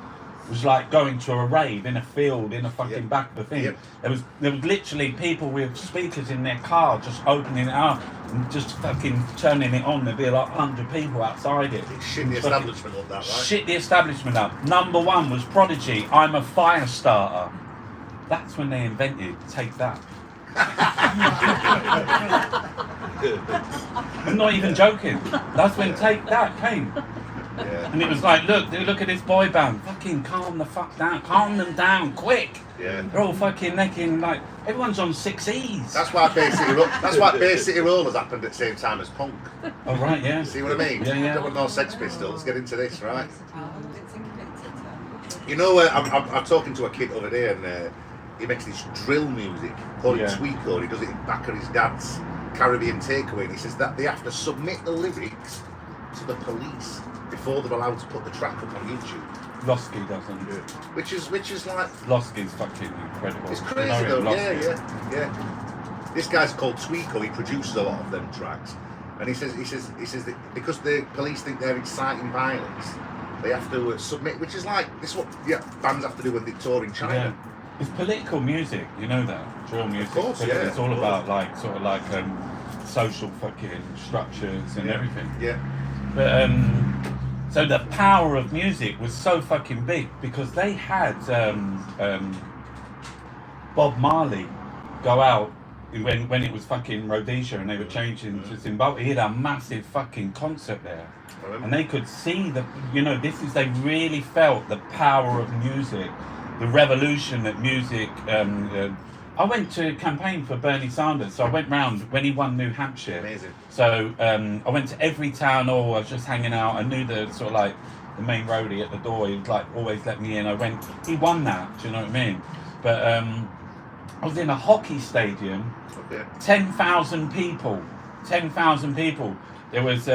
A: was like going to a rave in a field in a fucking back of the thing. There was literally people with speakers in their car just opening it up and just fucking turning it on. There'd be like 100 people outside it.
B: Shit the establishment up that, right?
A: Shit the establishment up. Number one was Prodigy, I'm a fire starter. That's when they invented Take That. I'm not even joking. That's when Take That came.
B: Yeah.
A: And it was like, look at this boy band. Fucking calm the fuck down. Calm them down, quick.
B: Yeah.
A: They're all fucking necking, like, everyone's on 6 E's.
B: That's why Bay City Rollers happened at the same time as punk.
A: Oh, right, yeah.
B: See what I mean?
A: Yeah.
B: Don't want no Sex Pistols. Get into this, right? You know, I'm talking to a kid over there, and he makes this drill music called Tweako, and he does it in back of his dad's Caribbean takeaway, and he says that they have to submit the lyrics to the police before they're allowed to put the track up on YouTube.
A: Losky doesn't.
B: Which is like,
A: Losky's fucking incredible.
B: it's crazy though. Yeah. This guy's called Tweako. He produces a lot of them tracks, and he says that because the police think they're inciting violence, they have to submit. Which is like this is what bands have to do when they tour in China.
A: Yeah. It's political music, you know that? Drill music.
B: Of course, yeah.
A: It's all about like sort of like social fucking structures and everything.
B: Yeah.
A: But so the power of music was so fucking big because they had Bob Marley go out when it was fucking Rhodesia and they were changing to Zimbabwe. He had a massive fucking concert there, and they could see that, you know, they really felt the power of music, the revolution that music. I went to campaign for Bernie Sanders, so I went round when he won New Hampshire.
B: Amazing.
A: So I went to every town hall. I was just hanging out. I knew the sort of like the main roadie at the door. He would like always let me in. He won that. Do you know what I mean? But I was in a hockey stadium.
B: Okay.
A: 10,000 people. 10,000 people. There was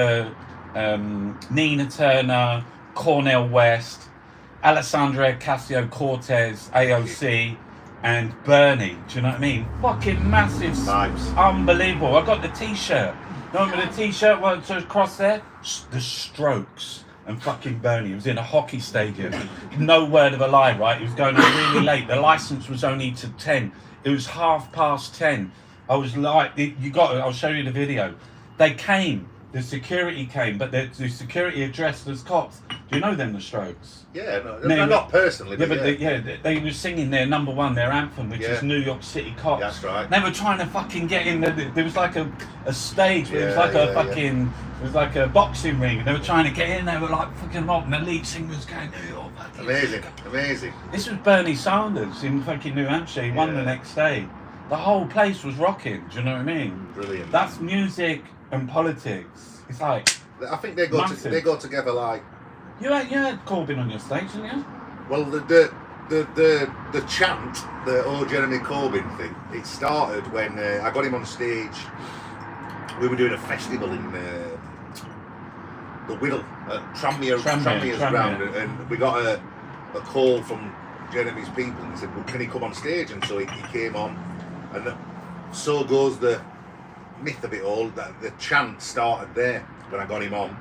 A: Nina Turner, Cornel West, Alessandra Ocasio-Cortez, AOC. And Bernie, do you know what I mean? Fucking massive
B: Vibes.
A: Unbelievable. I got the t-shirt. Remember the t-shirt was across there? The Strokes and fucking Bernie. It was in a hockey stadium. No word of a lie, right? It was going on really late. The license was only to 10. It was 10:30. I was like, I'll show you the video. They came. The security came, but the security addressed as cops. Do you know them, the Strokes?
B: Yeah, no, not personally.
A: Yeah, but they were singing their number one, their anthem, which is New York City Cops.
B: That's right.
A: They were trying to fucking get in. There was like a stage where it was like it was like a boxing ring, and they were trying to get in. They were like fucking rock, and the lead singer was going, New York.
B: Amazing.
A: This was Bernie Sanders in fucking New Hampshire. He won the next day. The whole place was rocking. Do you know what I mean?
B: Brilliant.
A: That's music and politics. It's like
B: I think they go together like.
A: You had Corbyn on your stage, didn't you?
B: Well, the chant, the "Oh Jeremy Corbyn" thing, it started when I got him on stage. We were doing a festival in the Whittle at Tranmere's ground, and we got a call from Jeremy's people, and he said, "Well, can he come on stage?" And so he came on, and so goes the myth of it all. That the chant started there when I got him on.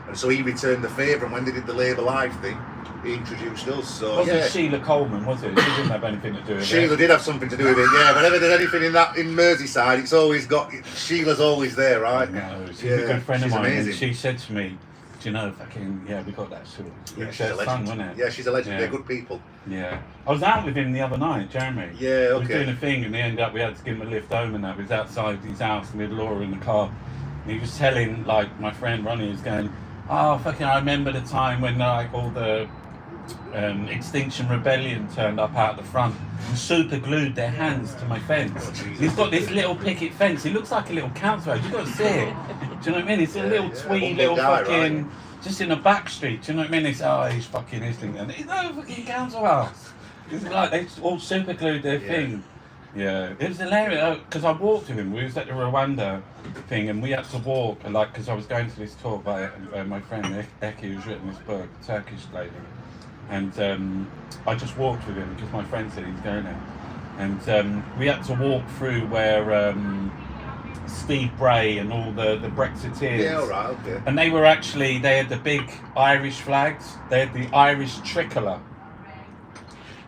B: And so he returned the favour, and when they did the Labour Live thing, he introduced us. So
A: Wasn't
B: yeah.
A: Sheila Coleman, was it? She didn't have anything to do with it.
B: Sheila did have something to do with it, yeah. Whenever there's anything in Merseyside, it's always got Sheila's always there, right?
A: No, she's
B: Yeah,
A: a good friend of
B: she's
A: mine,
B: amazing.
A: and she said to me, "Do you know, fucking yeah, we got that sort of
B: Yeah,
A: it's
B: she's a
A: fun,
B: legend.
A: wasn't it?"
B: Yeah, she's a legend.
A: Yeah.
B: They're good people.
A: Yeah, I was out with him the other night, Jeremy.
B: Yeah,
A: We was
B: okay.
A: doing a thing, and we ended up we had to give him a lift home, and that we was outside his house, and we had Laura in the car. And he was telling, like, my friend Ronnie was going, "Oh, fucking, I remember the time when like all the Extinction Rebellion turned up out the front and super glued their hands to my fence. He's got this little picket fence. He looks like a little council house. You've got to see it. Do you know what I mean? It's a little twee
B: Humble
A: little
B: guy,
A: fucking,
B: right?
A: just in a back street. Do you know what I mean? It's, oh, he's fucking Islington. And he's no fucking council house. It's like they all super glued their thing. Yeah, it was hilarious because I walked with him. We was at the Rwanda thing, and we had to walk like because I was going to this talk by my friend Eki, who's written this book, Turkish lady, and I just walked with him because my friend said he's going there, and we had to walk through where Steve Bray and all the Brexiteers.
B: Yeah, all right, okay.
A: And they had the big Irish flags. They had the Irish tricolour.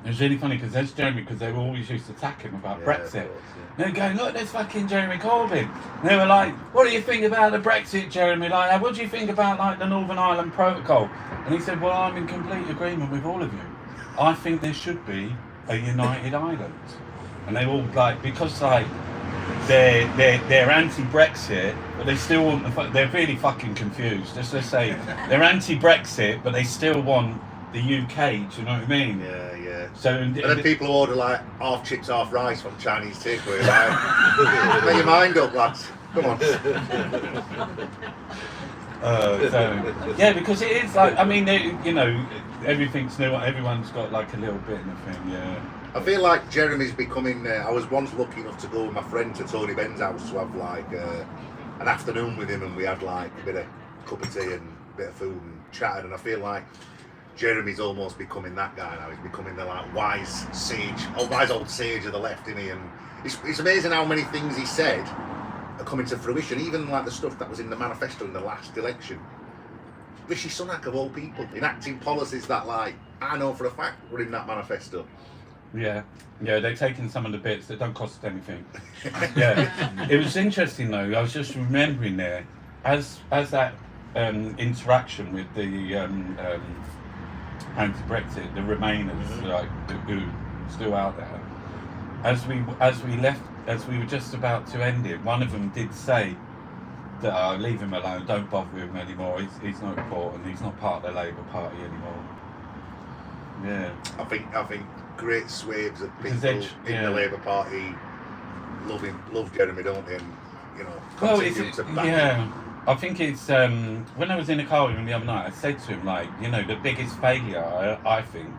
A: It was really funny because there's Jeremy, because they were always used to attack him about Brexit. And they're going, look, there's fucking Jeremy Corbyn. And they were like, what do you think about the Brexit, Jeremy? Like, what do you think about like the Northern Ireland Protocol? And he said, well, I'm in complete agreement with all of you. I think there should be a united Ireland. And they all like, because like they're anti-Brexit, but they still want they're really fucking confused. Let's say they're anti-Brexit, but they still want the UK. Do you know what I mean?
B: Yeah.
A: So
B: And then people who order like half chips, half rice from Chinese takeaway, right? Make your mind up, lads. Come on.
A: Yeah, because it is like, I mean, you know, everything's new. Everyone's got like a little bit in the thing. Yeah.
B: I feel like Jeremy's becoming. I was once lucky enough to go with my friend to Tony Benn's house to have like an afternoon with him, and we had like a bit of cup of tea and a bit of food and chatted. And I feel like Jeremy's almost becoming that guy now. He's becoming the like wise old sage of the left, isn't he? And it's amazing how many things he said are coming to fruition. Even like the stuff that was in the manifesto in the last election. Rishi Sunak of all people enacting policies that like I know for a fact were in that manifesto.
A: Yeah, they're taking some of the bits that don't cost anything. Yeah, it was interesting though. I was just remembering there, as that interaction with the anti-Brexit, the Remainers, like who still out there. As we left, as we were just about to end it, one of them did say that leave him alone, don't bother with him anymore. He's not important. He's not part of the Labour Party anymore. Yeah,
B: I think great swathes of people
A: yeah.
B: in the Labour Party love Jeremy, don't they? And you know,
A: well,
B: continue to back him.
A: yeah. I think it's when I was in the car with him the other night, I said to him, like, you know, the biggest failure I think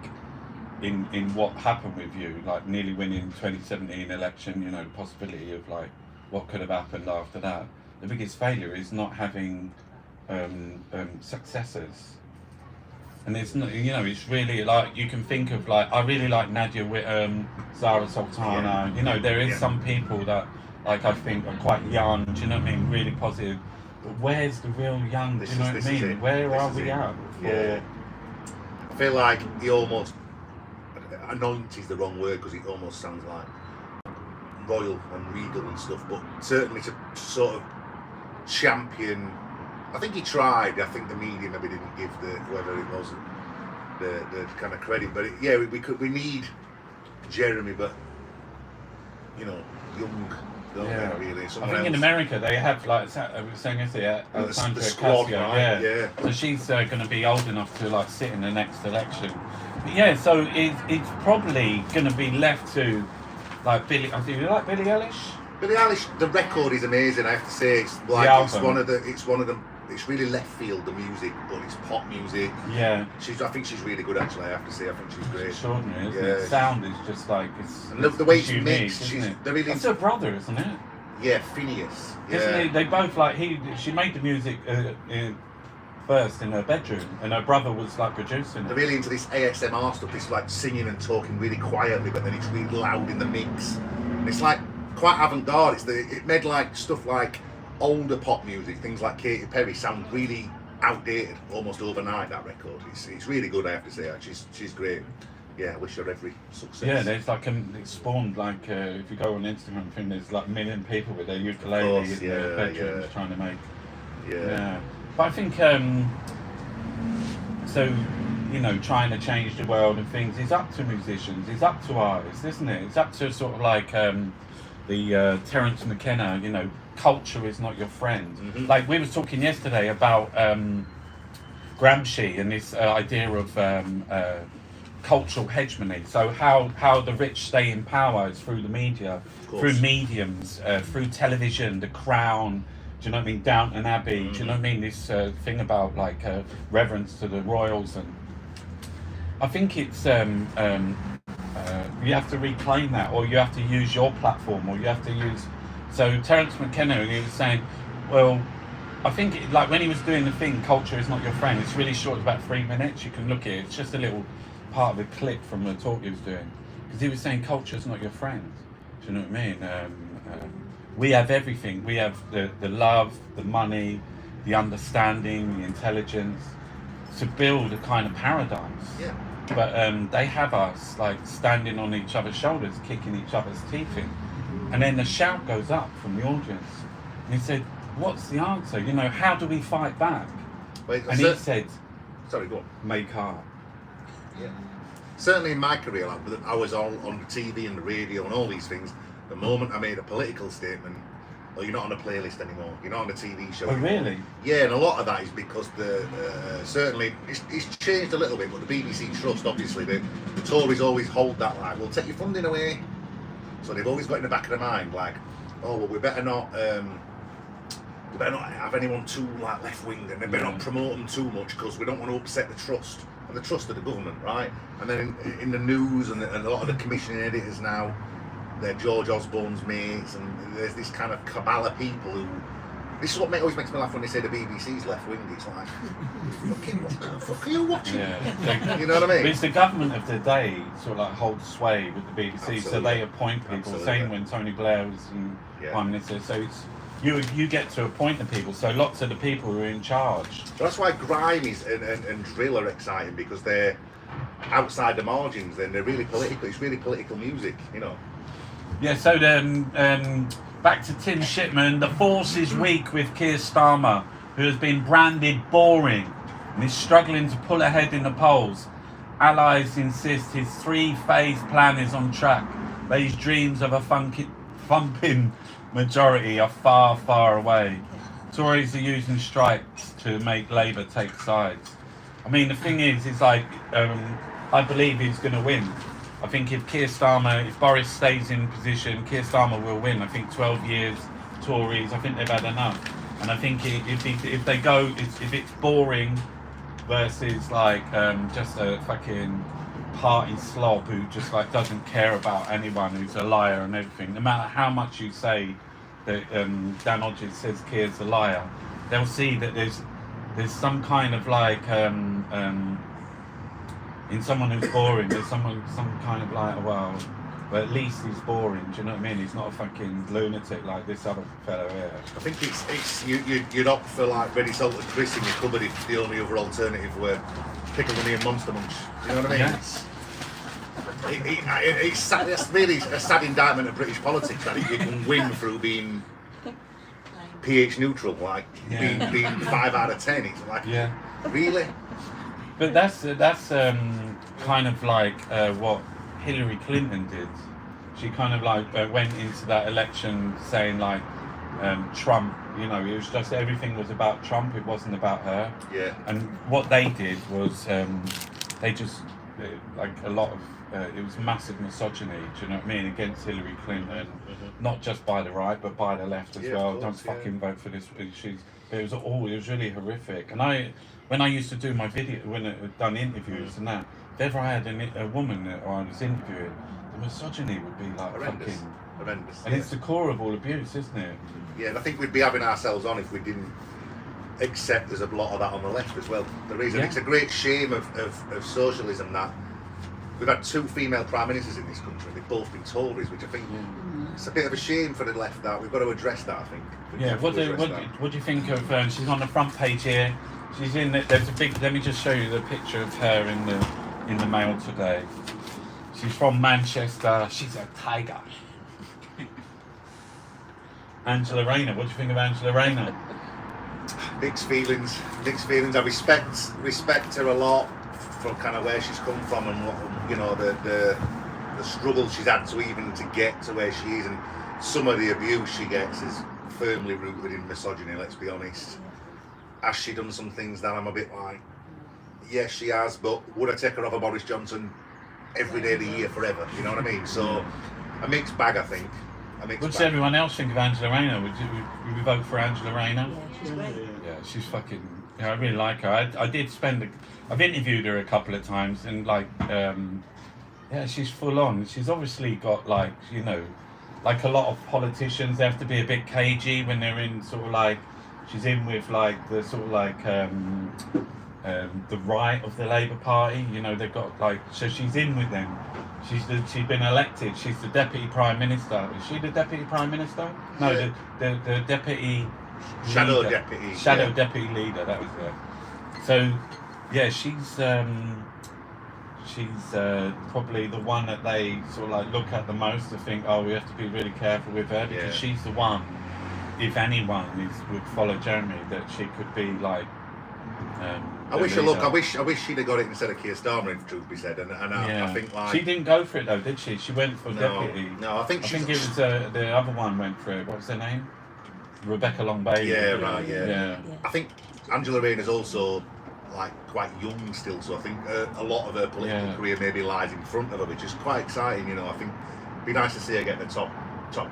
A: in what happened with you, like nearly winning 2017 election, you know, the possibility of like what could have happened after that. The biggest failure is not having successors. And it's not, you know, it's really like, you can think of like, I really like Nadia Whittome, Zara Sultana, you know, there is some people that like I think are quite young, do you know what I mean, really positive. But where's the real young, do you know what I mean? Where are we at?
B: Yeah. I feel like he almost, anoint is the wrong word because it almost sounds like royal and regal and stuff, but certainly to sort of champion, I think he tried. I think the media maybe didn't give whoever it was the kind of credit, but we need Jeremy, but you know, young, don't they, really?
A: I think in America they have like I was saying yesterday,
B: the squad, right? Yeah.
A: So she's going to be old enough to like sit in the next election. But yeah, so it's probably going to be left to like Billie. Do you like Billie Eilish?
B: Billie Eilish, the record is amazing. I have to say, it's like it's one of the. It's really left field, the music, but it's pop music.
A: Yeah.
B: I think she's really good, actually. I have to say, I think she's great.
A: It's extraordinary, isn't it? Sound is just like
B: and the way it's
A: unique,
B: mixed,
A: isn't it? That's her brother, isn't it?
B: Yeah, Phineas. Yeah.
A: Isn't it? They both like she made the music first in her bedroom, and her brother was like producing it.
B: They're really into this ASMR stuff. This like singing and talking really quietly, but then it's really loud in the mix. And it's like quite avant-garde. It made like stuff like older pop music, things like Katy Perry, sound really outdated almost overnight. That record, it's really good. I have to say, she's great. Yeah, I wish her every success.
A: Yeah, there's like it's spawned like if you go on Instagram, I think there's like a million people with their ukulele in their bedrooms trying to make. Yeah. But I think so. You know, trying to change the world and things. It's up to musicians. It's up to artists, isn't it? It's up to sort of like the Terence McKenna. You know, culture is not your friend.
B: Mm-hmm.
A: Like we were talking yesterday about Gramsci and this idea of cultural hegemony. So how the rich stay in power is through the media, through mediums, through television, The Crown. Do you know what I mean? Downton Abbey. Mm-hmm. Do you know what I mean? This thing about like reverence to the royals, and I think it's you have to reclaim that, or you have to use your platform, or you have to use. So Terence McKenna, he was saying, well, I think like when he was doing the thing, culture is not your friend. It's really short, it's about 3 minutes. You can look at it. It's just a little part of a clip from the talk he was doing, because he was saying culture is not your friend. Do you know what I mean? We have everything. We have the love, the money, the understanding, the intelligence to build a kind of paradise.
B: Yeah.
A: But they have us like standing on each other's shoulders, kicking each other's teeth in. And then the shout goes up from the audience. And he said, what's the answer? You know, how do we fight back? And he said,
B: sorry, go on.
A: Make art.
B: Yeah. Certainly in my career, I was all on the TV and the radio and all these things. The moment I made a political statement, well, you're not on a playlist anymore. You're not on a TV show.
A: Oh, really?
B: Yeah, and a lot of that is because certainly it's changed a little bit. But the BBC Trust, obviously, the Tories always hold that like, we'll take your funding away. So they've always got in the back of their mind like, oh well, we better not have anyone too like left wing, and they better not promote them too much because we don't want to upset the trust and the trust of the government, right? And then in the news and a lot of the commissioning editors now, they're George Osborne's mates, and there's this kind of cabal of people who. This is what always makes me laugh when they say the BBC's left wing. It's like, fucking what the fuck are you watching?
A: Yeah.
B: You know what I mean?
A: But it's the government of the day sort of like holds sway with the BBC,
B: Absolutely.
A: so they appoint people.
B: Absolutely.
A: Same when Tony Blair was Prime Minister. So it's you get to appoint the people. So lots of the people who are in charge.
B: So that's why grime and drill are exciting, because they're outside the margins. Then they're really political. It's really political music, you know.
A: Yeah, so then back to Tim Shipman. The force is weak with Keir Starmer, who has been branded boring and is struggling to pull ahead in the polls. Allies insist his three-phase plan is on track, but his dreams of a thumping majority are far, far away. Tories are using strikes to make Labour take sides. I mean, the thing is like, I believe he's going to win. I think if Boris stays in position, Keir Starmer will win. I think 12 years Tories, I think they've had enough. And I think if they go, if it's boring versus like just a fucking party slob who just like doesn't care about anyone, who's a liar and everything, no matter how much you say that Dan Hodges says Keir's a liar, they'll see that there's some kind of like in someone who's boring, there's some kind of like, well, but at least he's boring. Do you know what I mean? He's not a fucking lunatic like this other fellow here.
B: I think you'd opt for like ready salted Chris in your cupboard if the only other alternative were Pickle Me and Monster Munch. Do you know what I mean?
A: Yes.
B: It's sad, that's really a sad indictment of British politics that you can win through being pH neutral, like being 5 out of 10. It's like, really?
A: But that's kind of like what Hillary Clinton did. She kind of like went into that election saying like Trump, you know, it was just everything was about Trump, it wasn't about her. Yeah. And what they did was they just like a lot of it was massive misogyny, do you know what I mean, against Hillary Clinton, not just by the right but by the left as well. Don't fucking vote for this. It was really horrific. And when I used to do my video, when I done interviews and that, if ever I had a woman that I was interviewing, the misogyny would be like
B: horrendous.
A: Fucking
B: horrendous.
A: And it's the core of all abuse, isn't it?
B: Yeah, and I think we'd be having ourselves on if we didn't accept there's a lot of that on the left as well. The reason it's a great shame of socialism that we've had 2 female prime ministers in this country. They've both been Tories, which I think it's a bit of a shame for the left. That we've got to address that. I think.
A: What do you think of? She's on the front page here. She's in. There's a big. Let me just show you the picture of her in the Mail today. She's from Manchester. She's a tiger. Angela Rayner. What do you think of Angela Rayner?
B: Mixed feelings. I respect her a lot for kind of where she's come from and what, you know, the struggle she's had to even to get to where she is, and some of the abuse she gets is firmly rooted in misogyny. Let's be honest. Has she done some things that I'm a bit like, yes, she has, but would I take her over Boris Johnson every day of the year forever? You know what I mean? So, a mixed bag, I think.
A: What does everyone else think of Angela Rayner? Would you vote for Angela Rayner?
C: Yeah, she's great.
A: Yeah, she's fucking. Yeah, I really like her. I did I've interviewed her a couple of times, and like, yeah, she's full on. She's obviously got like, you know, like a lot of politicians, they have to be a bit cagey when they're in sort of like. She's in with like the sort of like the right of the Labour Party. You know, they've got like, so she's in with them. She's been elected. She's the Deputy Prime Minister. Is she the Deputy Prime Minister? No,
B: Yeah.
A: the Deputy
B: Shadow
A: leader.
B: Deputy.
A: Shadow
B: Yeah.
A: Deputy Leader. That was her. So, yeah, she's probably the one that they sort of like look at the most to think, oh, we have to be really careful with her because
B: Yeah.
A: she's the one. If anyone would follow Jeremy, that she could be like.
B: I wish she'd have got it instead of Keir Starmer, if truth be said, and I think like
A: she didn't go for it though, did she? She went for deputy.
B: No, I think
A: it was the other one went for it. What was her name? Rebecca Long Bailey.
B: Yeah, right, yeah.
C: Yeah.
B: I think Angela Rayner's also like quite young still, so I think a lot of her political career maybe lies in front of her, which is quite exciting. You know, I think it'd be nice to see her get the top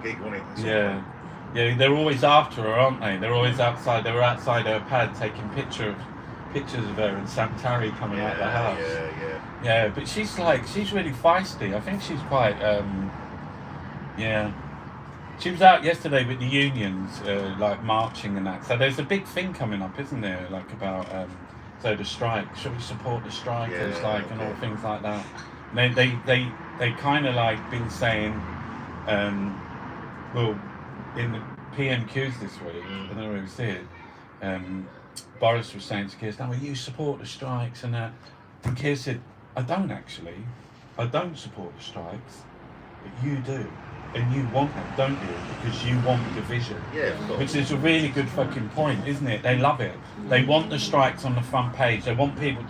B: gig, wouldn't it?
A: Yeah. Yeah, they're always after her, aren't they? They're always outside. They were outside her pad taking pictures of her and Sam Tarry coming out the house. Yeah, but she's really feisty. I think she's quite, yeah. She was out yesterday with the unions, like marching and that. So there's a big thing coming up, isn't there? Like about, so the strike. Should we support the strikers, and all things like that? And they kind of like been saying, well, in the PMQs this week, I don't know where we see it. Boris was saying to Keir Starmer, you support the strikes and that. And Keir said, I don't actually. I don't support the strikes, but you do. And you want them, don't you? Because you want division.
B: Yeah, of course.
A: Which is a really good fucking point, isn't it? They love it. They want the strikes on the front page. They want people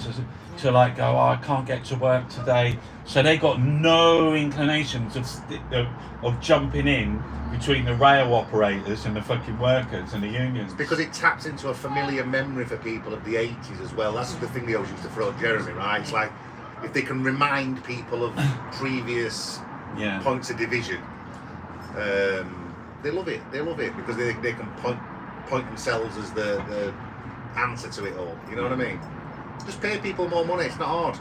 A: to like go, oh, I can't get to work today. So they got no inclinations of jumping in between the rail operators and the fucking workers and the unions.
B: Because it taps into a familiar memory for people of the 80s as well. That's the thing they always used to throw at Jeremy, right? It's like, if they can remind people of previous points of division, they love it. They love it because they can point themselves as the answer to it all. You know what I mean? Just pay people more money. It's not hard.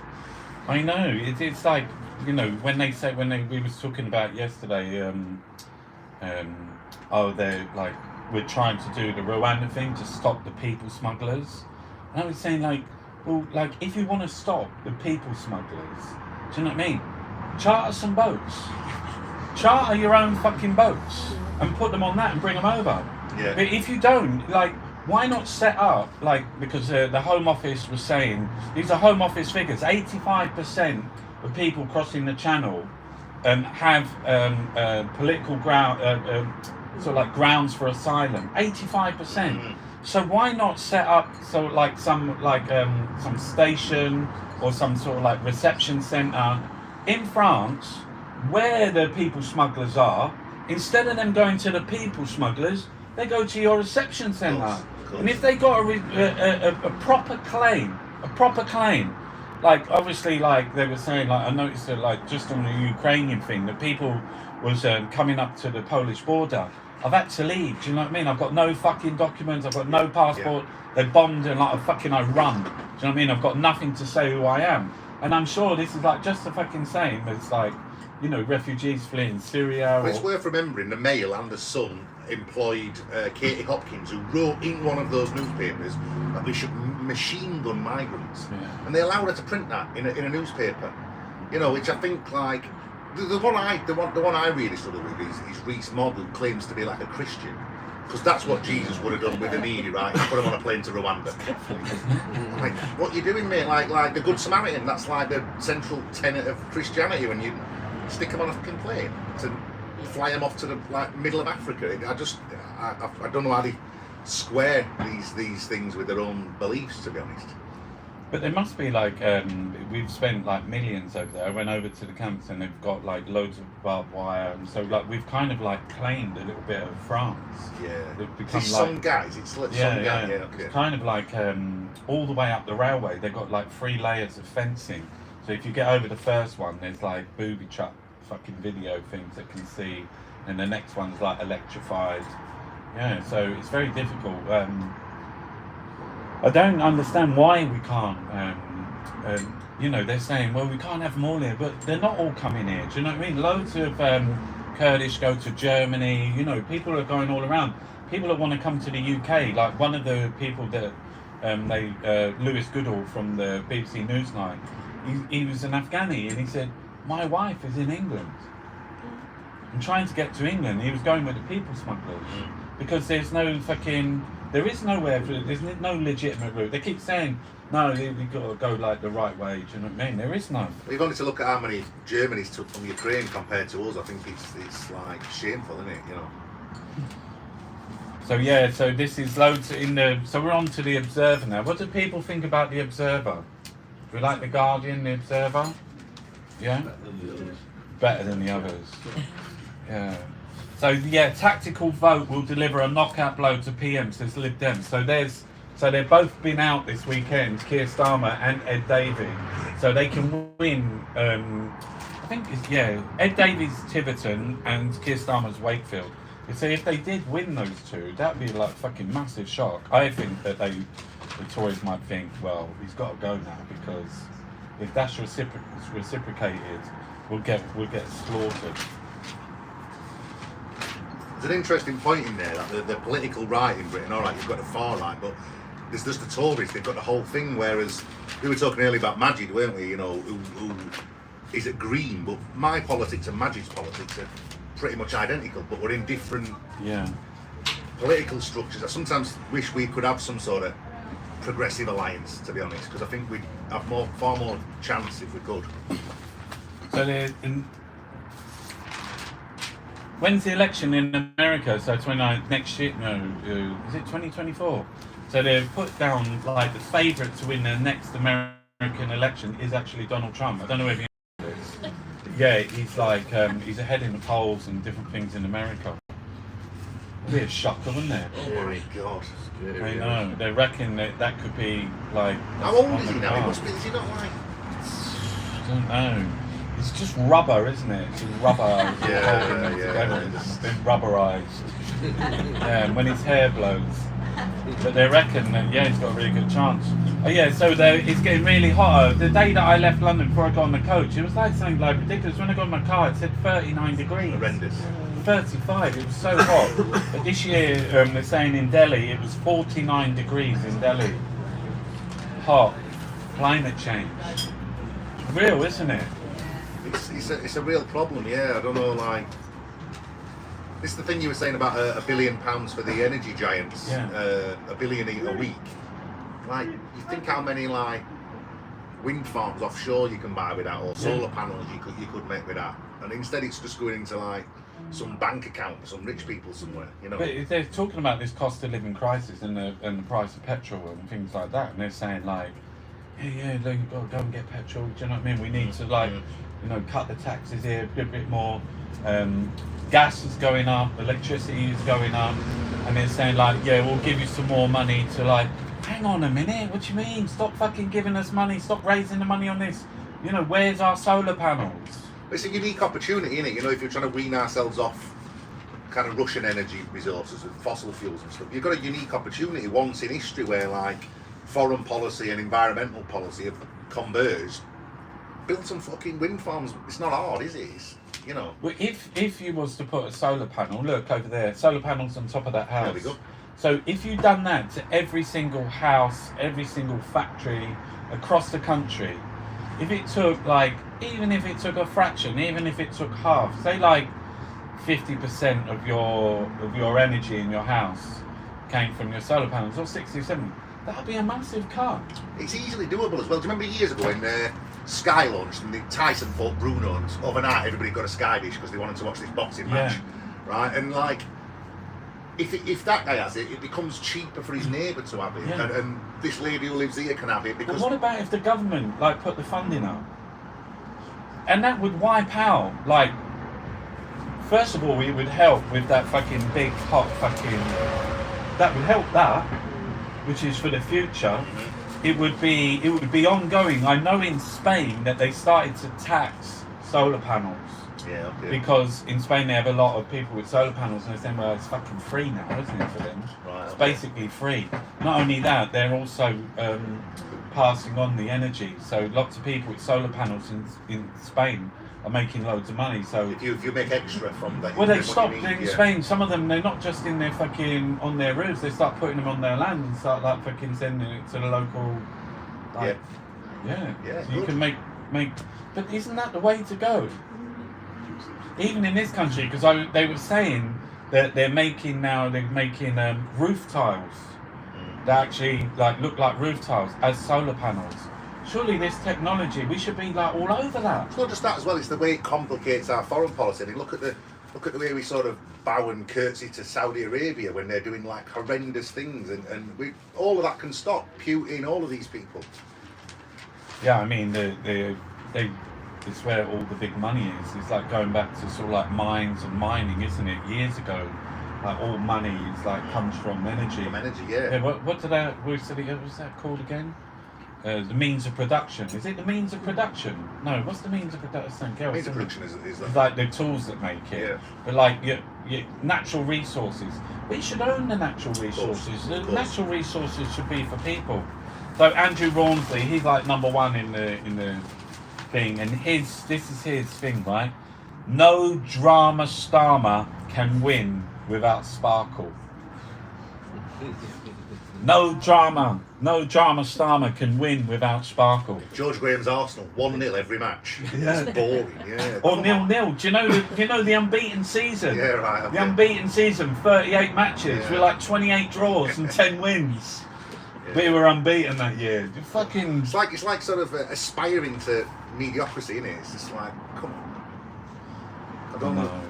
A: I know. It's like, you know, when we was talking about yesterday, they're like, we're trying to do the Rwanda thing to stop the people smugglers. And I was saying like, well, like if you want to stop the people smugglers, do you know what I mean? Charter some boats. Charter your own fucking boats and put them on that and bring them over.
B: Yeah.
A: But if you don't, like, why not set up, like, because the Home Office was saying, these are Home Office figures, 85% of people crossing the channel have political sort of like grounds for asylum. 85%. So why not set up some station or some sort of like reception centre in France where the people smugglers are? Instead of them going to the people smugglers, they go to your reception centre. And if they got a proper claim, like obviously, like they were saying, like I noticed that, like just on the Ukrainian thing, that people was coming up to the Polish border. I've had to leave. Do you know what I mean? I've got no fucking documents. I've got no passport. They bombed and like I run. Do you know what I mean? I've got nothing to say who I am. And I'm sure this is like just the fucking same as like, you know, refugees fleeing Syria.
B: But it's worth remembering the Mail and the Sun employed Katie Hopkins, who wrote in one of those newspapers that we should machine gun migrants, and they allowed her to print that in a newspaper. You know, which I think like the one I really struggle with is Rees Mogg, who claims to be like a Christian, Because that's what Jesus would have done with the needy, right? He put them on a plane to Rwanda. Like, what you doing, mate? Like the Good Samaritan, that's like the central tenet of Christianity when you stick them on a fucking plane to fly them off to the middle of Africa. I don't know how they square these things with their own beliefs, to be honest.
A: But there must be like, we've spent like millions over there. I went over to the camps and they've got like loads of barbed wire, and so like we've kind of like claimed a little bit of France.
B: Yeah.
A: They've become
B: It's
A: like
B: some guys, it's like
A: yeah,
B: some guy, yeah, okay.
A: It's kind of like all the way up the railway. They've got like 3 layers of fencing. So if you get over the first one, there's like booby trap fucking video things that can see, and the next one's like electrified. Yeah, so it's very difficult. I don't understand why we can't. You know, they're saying, well, we can't have them all here, but they're not all coming here. Do you know what I mean? Loads of Kurdish go to Germany. You know, people are going all around. People that want to come to the UK, like one of the people that Lewis Goodall from the BBC Newsnight, he was an Afghani, and he said, my wife is in England. I'm trying to get to England. He was going with the people smugglers because there's no fucking. There is nowhere, there's no legitimate route. They keep saying, no, we've got to go like the right way, do you know what I mean? There is none.
B: Well, you've only to look at how many Germany's took from Ukraine compared to us. I think it's like shameful, isn't it, you know?
A: So yeah, so this is loads in the, so we're on to the Observer now. What do people think about the Observer? Do we like the Guardian, the Observer? Yeah? Better than the others. Yeah. So yeah, tactical vote will deliver a knockout blow to PM, says Lib Dem. So they've both been out this weekend, Keir Starmer and Ed Davey. So they can win. I think it's Ed Davey's Tiverton and Keir Starmer's Wakefield. You see, if they did win those two, that'd be like a fucking massive shock. I think that the Tories might think, well, he's got to go now, because if that's reciprocated, we'll get slaughtered.
B: There's an interesting point in there, that the political right in Britain, alright, you've got the far right, but there's just the Tories, they've got the whole thing, whereas we were talking earlier about Majid, weren't we, you know, who is at Green, but my politics and Majid's politics are pretty much identical, but we're in different political structures. I sometimes wish we could have some sort of progressive alliance, to be honest, because I think we'd have far more chance if we could.
A: So when's the election in America? So 29 next year? No, is it 2024? So they've put down like the favourite to win the next American election is actually Donald Trump. I don't know if you know this. Yeah, he's like he's ahead in the polls and different things in America. It'd be a shocker, wouldn't it?
B: Oh my God!
A: I know. They reckon that could be like.
B: How old is he now? He must be. Is he not like?
A: I don't know. It's just rubber, isn't it? It's rubber holding them together. It's been rubberized. When his hair blows. But they reckon that, he's got a really good chance. Oh yeah, so it's getting really hot. The day that I left London before I got on the coach, it was like something like ridiculous. When I got in my car, it said 39 degrees.
B: Horrendous.
A: 35, it was so hot. But this year, they're saying in Delhi, it was 49 degrees in Delhi. Hot. Climate change. It's real, isn't it?
B: It's a real problem, yeah. I don't know, like, this is the thing you were saying about £1 billion for the energy giants, $1 billion a week. Like, you think how many like wind farms offshore you can buy with that, or solar panels you could make with that, and instead it's just going into like some bank account for some rich people somewhere, you know.
A: But they're talking about this cost of living crisis and the price of petrol and things like that, and they're saying like, you've got to go and get petrol. Do you know what I mean? We need to like. You know, cut the taxes here a bit more. Gas is going up, electricity is going up, and they're saying like, we'll give you some more money to like. Hang on a minute, what do you mean? Stop fucking giving us money. Stop raising the money on this. You know, where's our solar panels?
B: It's a unique opportunity, isn't it? You know, if you're trying to wean ourselves off kind of Russian energy resources and fossil fuels and stuff, you've got a unique opportunity once in history where like foreign policy and environmental policy have converged. Build some fucking wind farms. It's not hard, is it? You know.
A: Well, if you was to put a solar panel, look over there, solar panels on top of that house.
B: There we go.
A: So if you'd done that to every single house, every single factory across the country, if it took like, even if it took a fraction, even if it took half, say like 50% of your energy in your house came from your solar panels, or 67, that'd be a massive cut.
B: It's easily doable as well. Do you remember years ago when Sky launched and the Tyson fought Bruno and overnight everybody got a Sky dish because they wanted to watch this boxing match, right? And like, if that guy has it, it becomes cheaper for his neighbour to have it, and this lady who lives here can have it because.
A: But what about if the government like put the funding up, and that would wipe out like. First of all, it would help with that fucking big hot fucking. That would help that, which is for the future. It would be ongoing. I know in Spain that they started to tax solar panels.
B: Yeah, okay.
A: Because in Spain they have a lot of people with solar panels, and they're saying, well, it's fucking free now, isn't it, for them?
B: Right,
A: it's
B: okay.
A: basically free. Not only that, they're also passing on the energy. So lots of people with solar panels in Spain are making loads of money. So
B: if you make extra from that,
A: well, they stopped in Spain. Some of them, they're not just in their fucking on their roofs. They start putting them on their land and start like fucking sending it to the local. Like, yeah. So you can make. But isn't that the way to go? Even in this country, because they were saying that they're making roof tiles that actually like look like roof tiles as solar panels. Surely this technology, we should be like all over that.
B: It's not just that as well, it's the way it complicates our foreign policy. I mean, look at the way we sort of bow and curtsy to Saudi Arabia when they're doing like horrendous things, and all of that can stop. Putin, all of these people.
A: Yeah, I mean it's where all the big money is. It's like going back to sort of like mines and mining, isn't it? Years ago, like all money is like comes from energy.
B: From energy, yeah.
A: Yeah. What was that called again? The means of production. Is it the means of production? No, what's the means of production?
B: Means of production is
A: it's like the tools that make it.
B: Yeah.
A: But like your natural resources. We should own the natural resources. The natural resources should be for people. So Andrew Rawnsley, he's like number one in the thing, and this is his thing, right? No drama Starmer can win without sparkle. No drama Starmer can win without sparkle.
B: George Graham's Arsenal 1-0 every match.
A: Yeah.
B: It's boring, yeah.
A: Or 0-0. Do you know the unbeaten season?
B: Yeah, right. Okay.
A: The unbeaten season, 38 matches
B: Yeah.
A: with like 28 draws and 10 wins.
B: Yeah.
A: We were unbeaten that year. Fucking.
B: It's like sort of aspiring to mediocrity, isn't it? It's just like, come on. I don't know.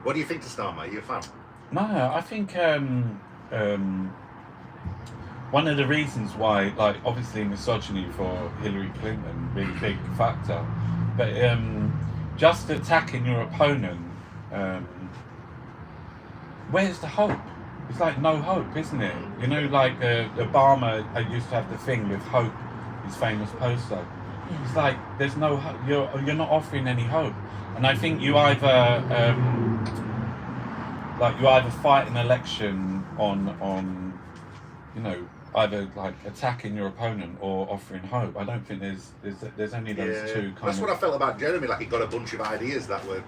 B: What do you think to Starmer? Are you a fan?
A: No, I think one of the reasons why, like, obviously misogyny for Hillary Clinton, really big factor, but just attacking your opponent, where's the hope? It's like no hope, isn't it? You know, like Obama used to have the thing with hope, his famous poster. It's like there's no hope. You're not offering any hope, and I think you either fight an election on you know, either like attacking your opponent or offering hope. I don't think there's only those two kind
B: That's
A: of.
B: what I felt about Jeremy. Like he got a bunch of ideas that were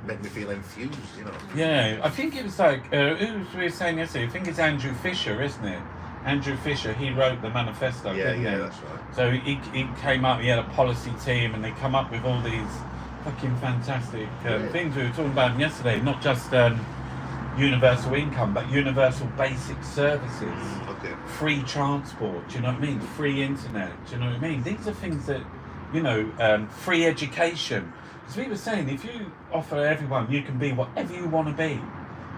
B: made me feel infused, you know.
A: Yeah, I think it was like who was we were saying yesterday? I think it's Andrew Fisher, isn't it? Andrew Fisher, he wrote the manifesto, didn't he?
B: That's right.
A: So he came up, he had a policy team, and they come up with all these fucking fantastic things we were talking about yesterday. Not just universal income, but universal basic services, free transport. Do you know what I mean? Free internet. Do you know what I mean? These are things that, you know, free education. Because we were saying, if you offer everyone, you can be whatever you want to be.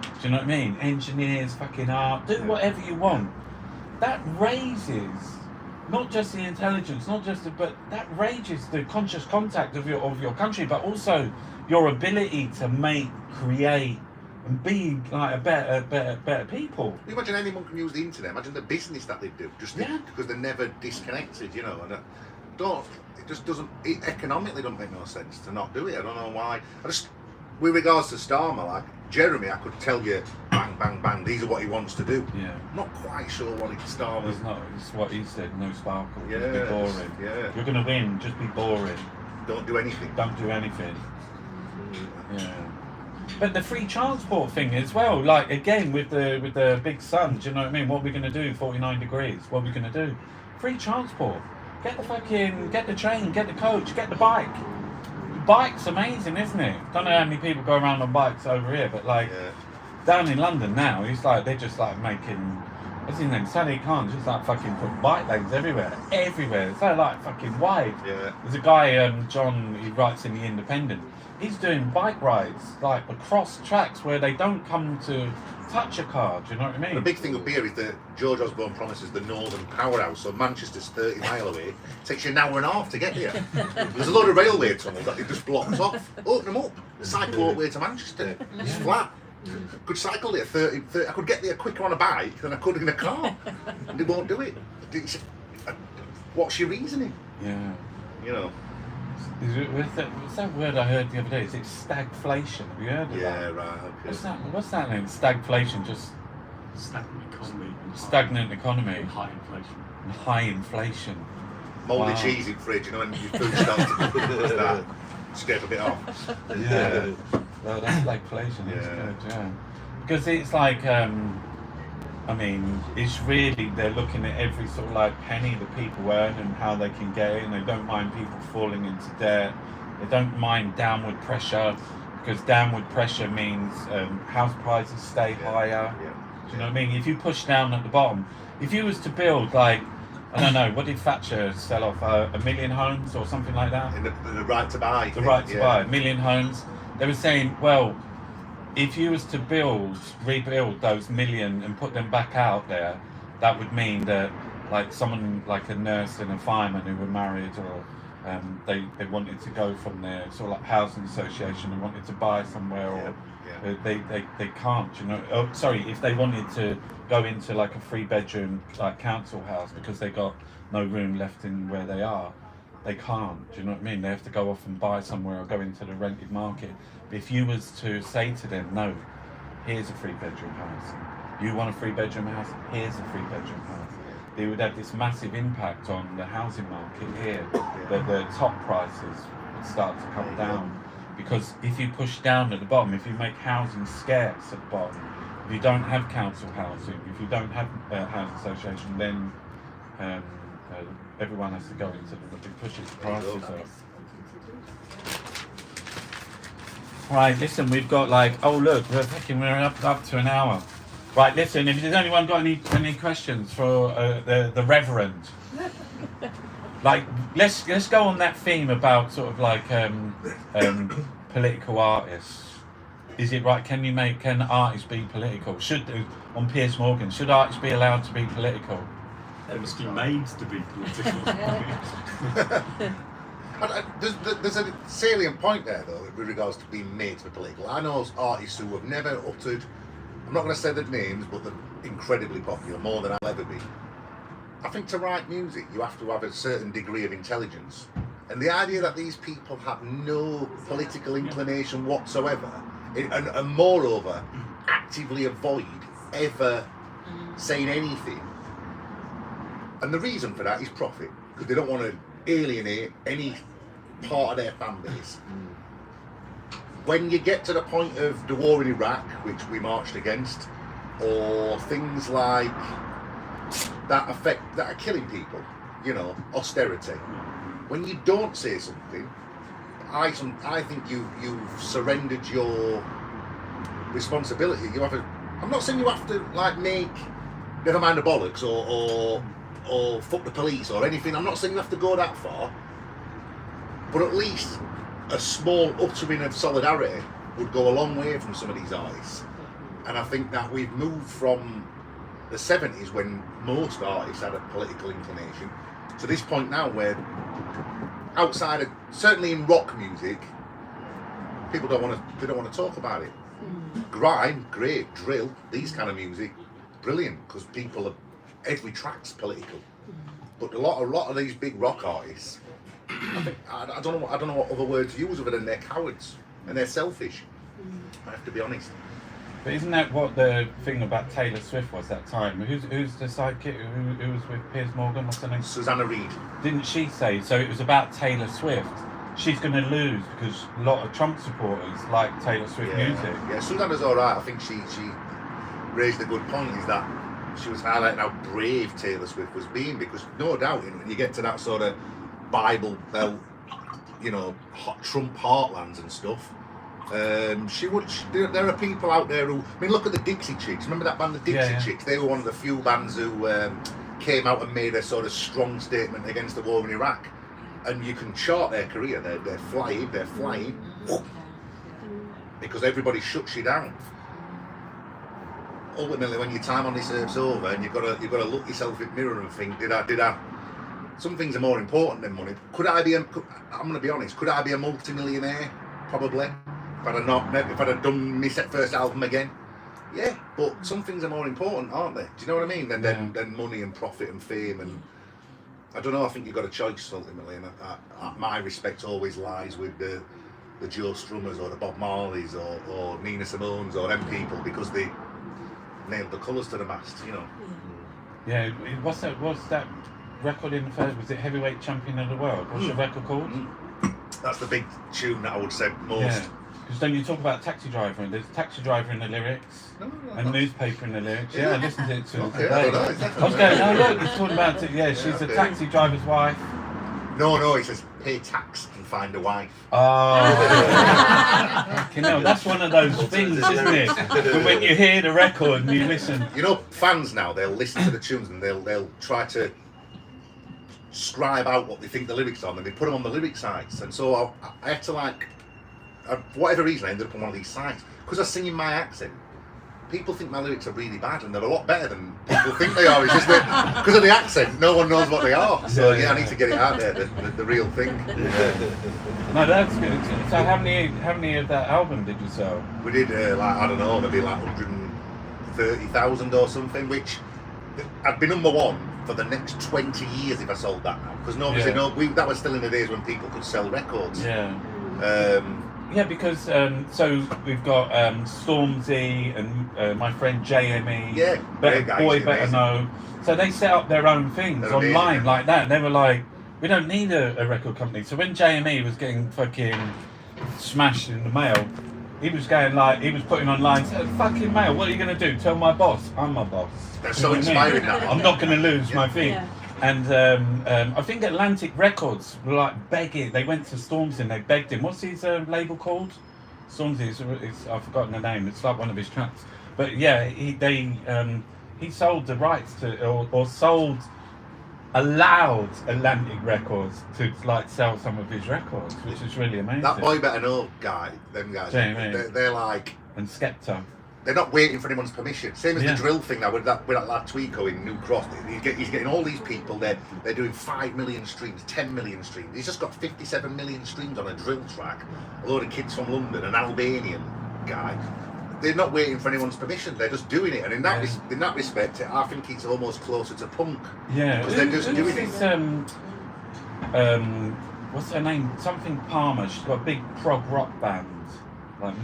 A: Do you know what I mean? Engineers, fucking art, do whatever you want. That raises not just the intelligence, but that raises the conscious contact of your country, but also your ability to create, and be like a better people.
B: Can you imagine anyone can use the internet? Imagine the business that they do, because they're never disconnected, you know. And it just doesn't. It economically doesn't make no sense to not do it. I don't know why. With regards to Starmer, like Jeremy, I could tell you, bang, bang, bang. These are what he wants to do.
A: Yeah.
B: I'm not quite sure what it's Starmer.
A: It's what he said. No sparkle.
B: Yeah.
A: Just be boring.
B: Yeah.
A: You're gonna win. Just be boring.
B: Don't do anything.
A: Don't do anything. Yeah. But the free transport thing as well, like again with the big sun, do you know what I mean? What are we going to do? 49 degrees. What are we going to do? Free transport. Get the train, get the coach, get the bike. bike's amazing, isn't it? Don't know how many people go around on bikes over here, but like down in London now, it's like they're just like making, what's his name? Sally Khan's just like fucking put bike lanes everywhere. It's so like fucking wide.
B: Yeah.
A: There's a guy, John, he writes in the Independent. He's doing bike rides like across tracks where they don't come to touch a car. Do you know what I mean?
B: The big thing up here is that George Osborne promises the Northern Powerhouse, so Manchester's 30 mile away. It takes you an hour and a half to get there. There's a lot of railway tunnels that it just blocks off. Open them up. Cycle all the way to Manchester. It's flat. Could cycle there 30. I could get there quicker on a bike than I could in a car. And they won't do it. What's your reasoning?
A: Yeah.
B: You know.
A: What's that word I heard the other day? Is it stagflation? Have you heard of that?
B: Yeah, right. Okay.
A: What's that name? Stagflation, just
D: Stagnant economy.
A: stagnant economy.
D: And high inflation.
A: And high inflation.
B: Mouldy
A: Wow.
B: cheese in fridge, you know, and your food starts to start scrape a bit off.
A: Yeah. Well, that's stagflation. It's good, yeah. Because it's like, I mean, it's really, they're looking at every sort of like penny that people earn and how they can get it, and they don't mind people falling into debt. They don't mind downward pressure, because downward pressure means house prices stay higher.
B: Yeah.
A: Do you know what I mean? If you push down at the bottom, if you was to build like, I don't know, what did Thatcher sell off, 1 million homes or something like that?
B: And the right to buy.
A: The right to buy, 1 million homes. They were saying, well, if you was to rebuild those million and put them back out there, that would mean that like someone like a nurse and a fireman who were married, or they wanted to go from their sort of like housing association and wanted to buy somewhere, or they can't, you know. Oh, sorry, if they wanted to go into like a 3-bedroom like council house because they got no room left in where they are, they can't. Do you know what I mean? They have to go off and buy somewhere or go into the rented market. But if you was to say to them, no, here's a 3-bedroom house. You want a 3-bedroom house? Here's a 3-bedroom house. They would have this massive impact on the housing market here. The top prices would start to come down. Because if you push down at the bottom, if you make housing scarce at the bottom, if you don't have council housing, if you don't have a housing association, then everyone has to go into it pushes the prices up. Right, listen, we've got like, oh look, we're up to an hour. Right, listen, if there's anyone got any questions for the Reverend, like let's go on that theme about sort of like political artists. Is it right? Can artists be political? On Piers Morgan, should artists be allowed to be political?
D: They must be made to be political.
B: There's a salient point there, though, with regards to being made to be political. I know artists who have never uttered, I'm not going to say their names, but they're incredibly popular, more than I'll ever be. I think to write music, you have to have a certain degree of intelligence. And the idea that these people have no political inclination whatsoever, and moreover, actively avoid ever saying anything. And the reason for that is profit, because they don't want to alienate any part of their fan base. When you get to the point of the war in Iraq, which we marched against, or things like that are killing people, you know, austerity, when you don't say something, I think you've surrendered your responsibility. I'm not saying you have to like make never mind the bollocks or fuck the police or anything. I'm not saying you have to go that far, but at least a small uttering of solidarity would go a long way from some of these artists. And I think that we've moved from the 70s, when most artists had a political inclination, to this point now where outside of, certainly in rock music, people don't want to talk about it. Grime, great. Drill, these kind of music, brilliant, because every track's political. But a lot of these big rock artists, I don't know what other words to use other than they're cowards and they're selfish. I have to be honest.
A: But isn't that what the thing about Taylor Swift was that time? Who's the sidekick who was with Piers Morgan? What's her name?
B: Susanna Reid.
A: Didn't she say, so it was about Taylor Swift, she's going to lose because a lot of Trump supporters like Taylor Swift music. Yeah,
B: Susanna's alright. I think she raised a good point, is that she was highlighting how brave Taylor Swift was being, because no doubt when you get to that sort of Bible Belt Trump heartlands and stuff. There are people out there who, I mean, look at the Dixie Chicks. Remember that band, the Dixie Chicks? They were one of the few bands who came out and made a sort of strong statement against the war in Iraq. And you can chart their career. They're flying, because everybody shuts you down. Ultimately, when your time on this earth's over, and you've got to look yourself in the mirror and think, did I? Some things are more important than money. I'm going to be honest. Could I be a multi-millionaire? Probably. If I'd have done my first album again. Yeah, but some things are more important, aren't they? Do you know what I mean? Than money and profit and fame. And I don't know. I think you've got a choice ultimately, and my respect always lies with the Joe Strummers or the Bob Marleys or Nina Simone's or them people, because they nailed the colours to the mast,
A: Yeah, what's that record in the first? Was it Heavyweight Champion of the World? What's your record called?
B: That's the big tune that I would say most.
A: Yeah, because then you talk about Taxi Driver, and there's Taxi Driver in the lyrics, and Newspaper in the lyrics. Yeah, I listened to it too.
B: Okay, I don't know.
A: I was going, oh look, it's talking about it. Yeah, she's a taxi driver's wife.
B: No, it says pay tax and find a wife.
A: Oh, that's one of those things, isn't it? But when you hear the record and you listen,
B: fans now, they'll listen to the tunes and they'll try to scribe out what they think the lyrics are, and they put them on the lyric sites. And so I had to for whatever reason, I ended up on one of these sites because I sing in my accent. People think my lyrics are really bad, and they're a lot better than people think they are. It's just that because of the accent, no one knows what they are. So I need to get it out there, the real thing.
A: No, that's good. So how many of that album did you sell?
B: We did maybe 130,000 or something, which I'd be number one for the next 20 years if I sold that now. Because that was still in the days when people could sell records.
A: Yeah. Yeah, because so we've got Stormzy and my friend JME.
B: Yeah,
A: Boy Better Know. So they set up their own things online like that. And they were like, we don't need a record company. So when JME was getting fucking smashed in the mail, he was putting online, fucking mail, what are you going to do? Tell my boss, I'm my boss.
B: That's so inspiring now.
A: I'm not going to lose my thing. Yeah. And I think Atlantic Records were begging. They went to Stormzy and they begged him. What's his label called? Stormzy. I've forgotten the name. It's like one of his tracks. But yeah, he sold the rights to, or allowed Atlantic Records to sell some of his records, which is really amazing.
B: That Boy Better Know guy, them guys, they're like,
A: and Skepta.
B: They're not waiting for anyone's permission. Same as the drill thing now with that lad Tweeko in New Cross. He's getting all these people. They're doing 5 million streams, 10 million streams. He's just got 57 million streams on a drill track. A load of kids from London, an Albanian guy. They're not waiting for anyone's permission. They're just doing it. And in that respect, I think it's almost closer to punk.
A: Yeah,
B: because they're just doing it.
A: What's her name? Something Palmer. She's got a big prog rock band,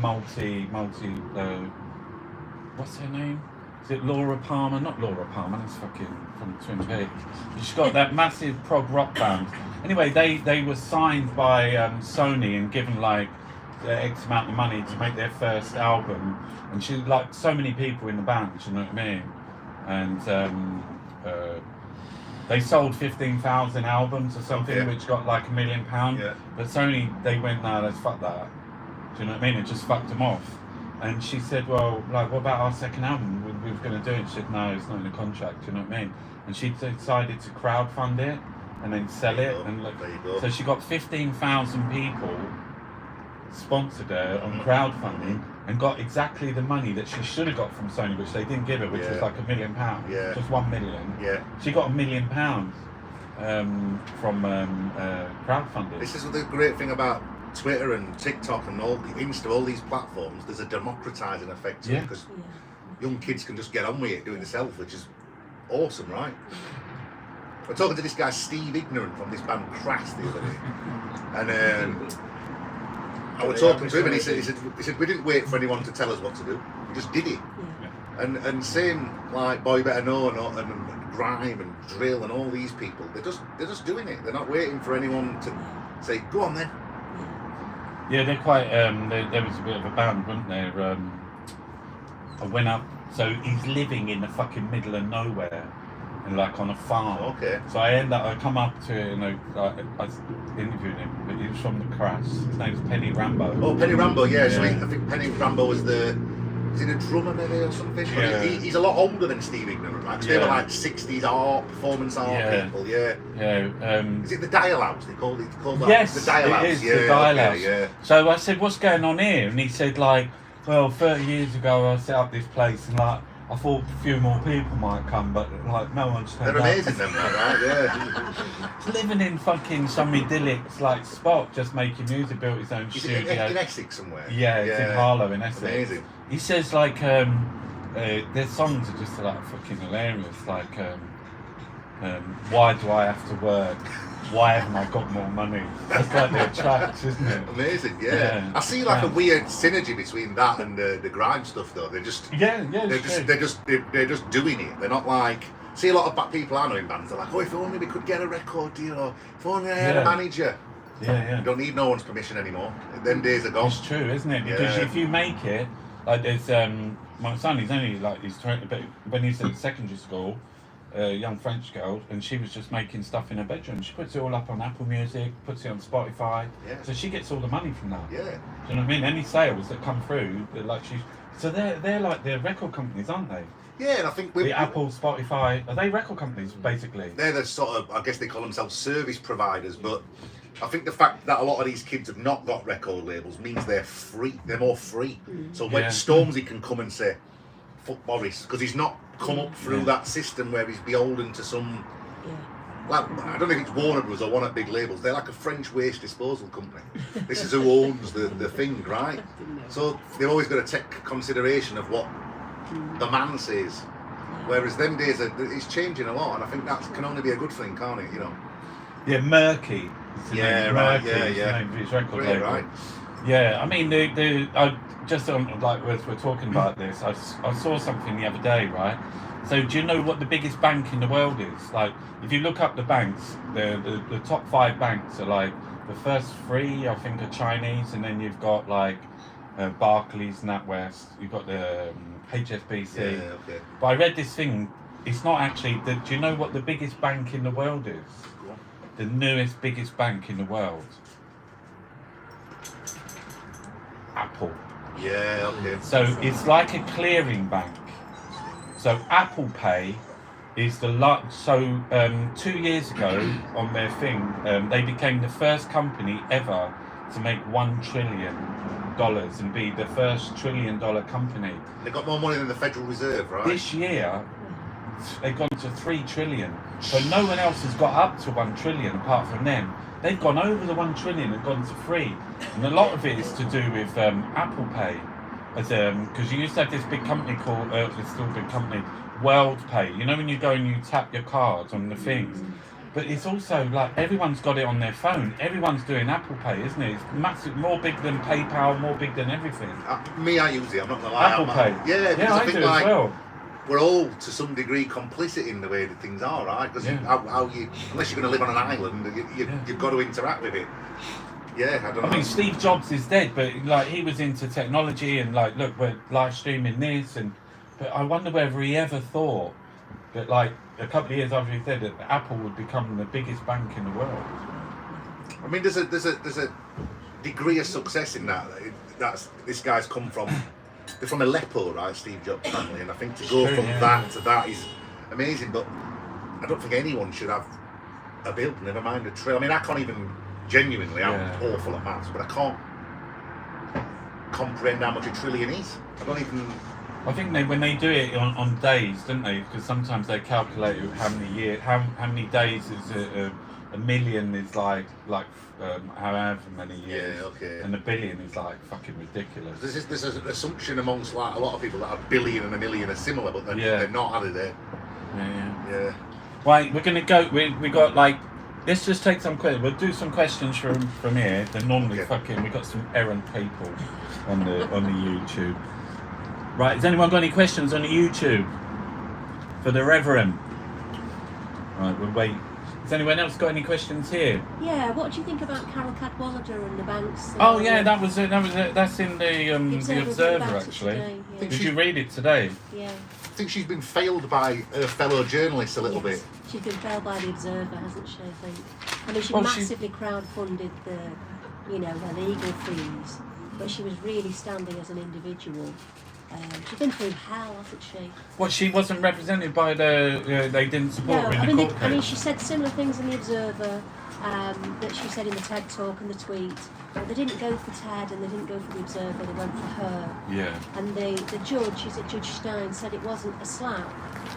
A: multi. What's her name? Is it Laura Palmer? Not Laura Palmer, that's fucking from Twin Peaks. She's got that massive prog rock band. Anyway, they were signed by Sony and given X amount of money to make their first album. And she so many people in the band, you know what I mean? And they sold 15,000 albums or something, which got £1 million. Yeah. But Sony, they went, nah, let's fuck that. Do you know what I mean? It just fucked them off. And she said, well, what about our second album? We were going to do it. She said, no, it's not in the contract, you know what I mean? And she decided to crowdfund it and then sell it. And so she got 15,000 people sponsored her on crowdfunding and got exactly the money that she should have got from Sony, which they didn't give her, which was £1 million.
B: Yeah.
A: Just 1 million.
B: Yeah.
A: She got £1 million from crowdfunding.
B: This is the great thing about Twitter and TikTok and all these platforms. There's a democratizing effect to it because young kids can just get on with it doing it themselves, which is awesome, right? We're talking to this guy Steve Ignorant from this band Crass the other day, and I was talking to him, and he said we didn't wait for anyone to tell us what to do. We just did it. And same Boy Better Know and Grime and Drill and all these people. They're just doing it. They're not waiting for anyone to say, go on then.
A: Yeah, they're quite. There was a bit of a band, wasn't there? I went up. So he's living in the fucking middle of nowhere, and like on a farm.
B: Okay.
A: So I come up to it, and I interviewed him, but he was from the Crash. His name's Penny Rambo.
B: Oh, Penny Rambo, yeah. So
A: Yeah.
B: I think Penny Rambo was is he a drummer maybe or something? But
A: Yeah.
B: he's a lot older than Steve Ignorant, right? 'Cause they were
A: Yeah.
B: like 60s art, performance art people, yeah.
A: Yeah.
B: Is it the Dial House? They call that?
A: Yes,
B: the Dial House.
A: it is
B: Yeah,
A: the Dial
B: okay,
A: House.
B: yeah.
A: So I said, what's going on here? And he said, like, well, 30 years ago I set up this place, and like, I thought a few more people might come, but like, no one's turned
B: They're
A: up.
B: amazing, them, right? Yeah.
A: He's living in fucking some idyllic like spot, just making music, built his own
B: Is
A: studio.
B: it in Essex somewhere?
A: Yeah, it's in Harlow in Essex.
B: Amazing.
A: He says like their songs are just like fucking hilarious. Like why do I have to work? Why haven't I got more money? That's like their tracks, isn't it?
B: Amazing, yeah.
A: Yeah.
B: I see like a
A: Yeah.
B: weird synergy between that and the grime stuff, though. They're just they're just doing it. They're not like. See a lot of people I know in bands. They're like, oh, if only we could get a record deal, or if only I had a manager.
A: Yeah.
B: You don't need no one's permission anymore. Them days are gone.
A: It's true, isn't it? Because
B: Yeah.
A: if you make it, like there's my son. He's only like he's 20, but when he's at secondary school. A young French girl, and she was just making stuff in her bedroom. She puts it all up on Apple Music, puts it on Spotify, so she gets all the money from that.
B: Yeah.
A: Do you know what I mean? Any sales that come through, they're like the record companies, aren't they?
B: Yeah, and I think
A: The Apple, Spotify, are they record companies basically?
B: They're the sort of, I guess they call themselves service providers, but I think the fact that a lot of these kids have not got record labels means they're free. They're more free. So when Stormzy can come and say, "Fuck Boris," because he's not come up through that system where he's beholden to some. Like, I don't know if it's Warner Bros or one of the big labels. They're like a French waste disposal company. This is who owns the thing, right? So they've always got to take consideration of what the man says. Whereas them days, it's changing a lot, and I think that can only be a good thing, can't it? You know.
A: Yeah, Murky. Is the name.
B: Right.
A: Murky is the name of his record label.
B: Right.
A: Yeah, I mean, I just on like as we're talking about this, I saw something the other day, right? So do you know what the biggest bank in the world is? Like, if you look up the banks, the top 5 banks are like the first 3, I think, are Chinese, and then you've got like Barclays, NatWest, you've got the HSBC.
B: Yeah, okay.
A: But I read this thing. It's not actually. Do you know what the biggest bank in the world is? The newest, biggest bank in the world. Apple.
B: Yeah, okay.
A: So it's like a clearing bank. So Apple Pay is the 2 years ago on their thing, they became the first company ever to make $1 trillion and be the first $1 trillion company.
B: They've got more money than the Federal Reserve, right?
A: This year, they've gone to 3 trillion. So no one else has got up to 1 trillion apart from them. They've gone over the 1 trillion and gone to 3. And a lot of it is to do with Apple Pay. Because you used to have this big company called, it's still a big company, World Pay. You know when you go and you tap your cards on the things? But it's also like everyone's got it on their phone. Everyone's doing Apple Pay, isn't it? It's massive, more big than PayPal, more big than everything.
B: I use it, I'm not going to lie.
A: Apple Pay.
B: Yeah, because I think
A: do
B: like,
A: as well.
B: we're all to some degree complicit in the way that things are, right? Because how you, unless you're going to live on an island, you've got to interact with it. Yeah, I don't know.
A: I mean, Steve Jobs is dead, but like he was into technology and like, look, we're live streaming this, but I wonder whether he ever thought that like a couple of years after he said that Apple would become the biggest bank in the world.
B: I mean, there's a degree of success in that. This guy's come from. They're from Aleppo, right, Steve Jobs' family, and I think to go from that to that is amazing. But I don't think anyone should have a bill, never mind a trail. I mean, I can't even genuinely. I'm awful at maths, but I can't comprehend how much a trillion is. I don't even.
A: I think when they do it on days, don't they? Because sometimes they calculate how many years, how many days is a million is like however many years.
B: Yeah, okay.
A: And a billion is like fucking ridiculous.
B: There's an assumption amongst like a lot of people that a billion and a million are similar, but they're not, are they? Yeah.
A: Right, we're gonna go. We got like. Let's just take some questions. We'll do some questions from here. They're normally we got some errant people on the YouTube. Right, has anyone got any questions on the YouTube for the Reverend? Right, we'll wait Has anyone else got any questions here?
E: Yeah, what do you think about Carol Cadwallader and the banks?
A: Oh yeah, that's in the Observer
E: about it
A: actually.
E: today, yeah.
A: Did you read it today?
E: Yeah.
B: I think she's been failed by her fellow journalists a little
E: Yes.
B: bit.
E: She's been failed by the Observer, hasn't she? I think. I mean, she
A: Well, she-
E: massively crowdfunded the legal fees, but she was really standing as an individual. She's been through hell, hasn't she?
A: What, she wasn't represented by they didn't support
E: No,
A: her in
E: I
A: the
E: mean,
A: court
E: I mean,
A: case?
E: she said similar things in the Observer that she said in the TED talk and the tweet. But they didn't go for TED and they didn't go for the Observer. They went for her.
A: Yeah.
E: And the judge, is it Judge Stein, said it wasn't a slap.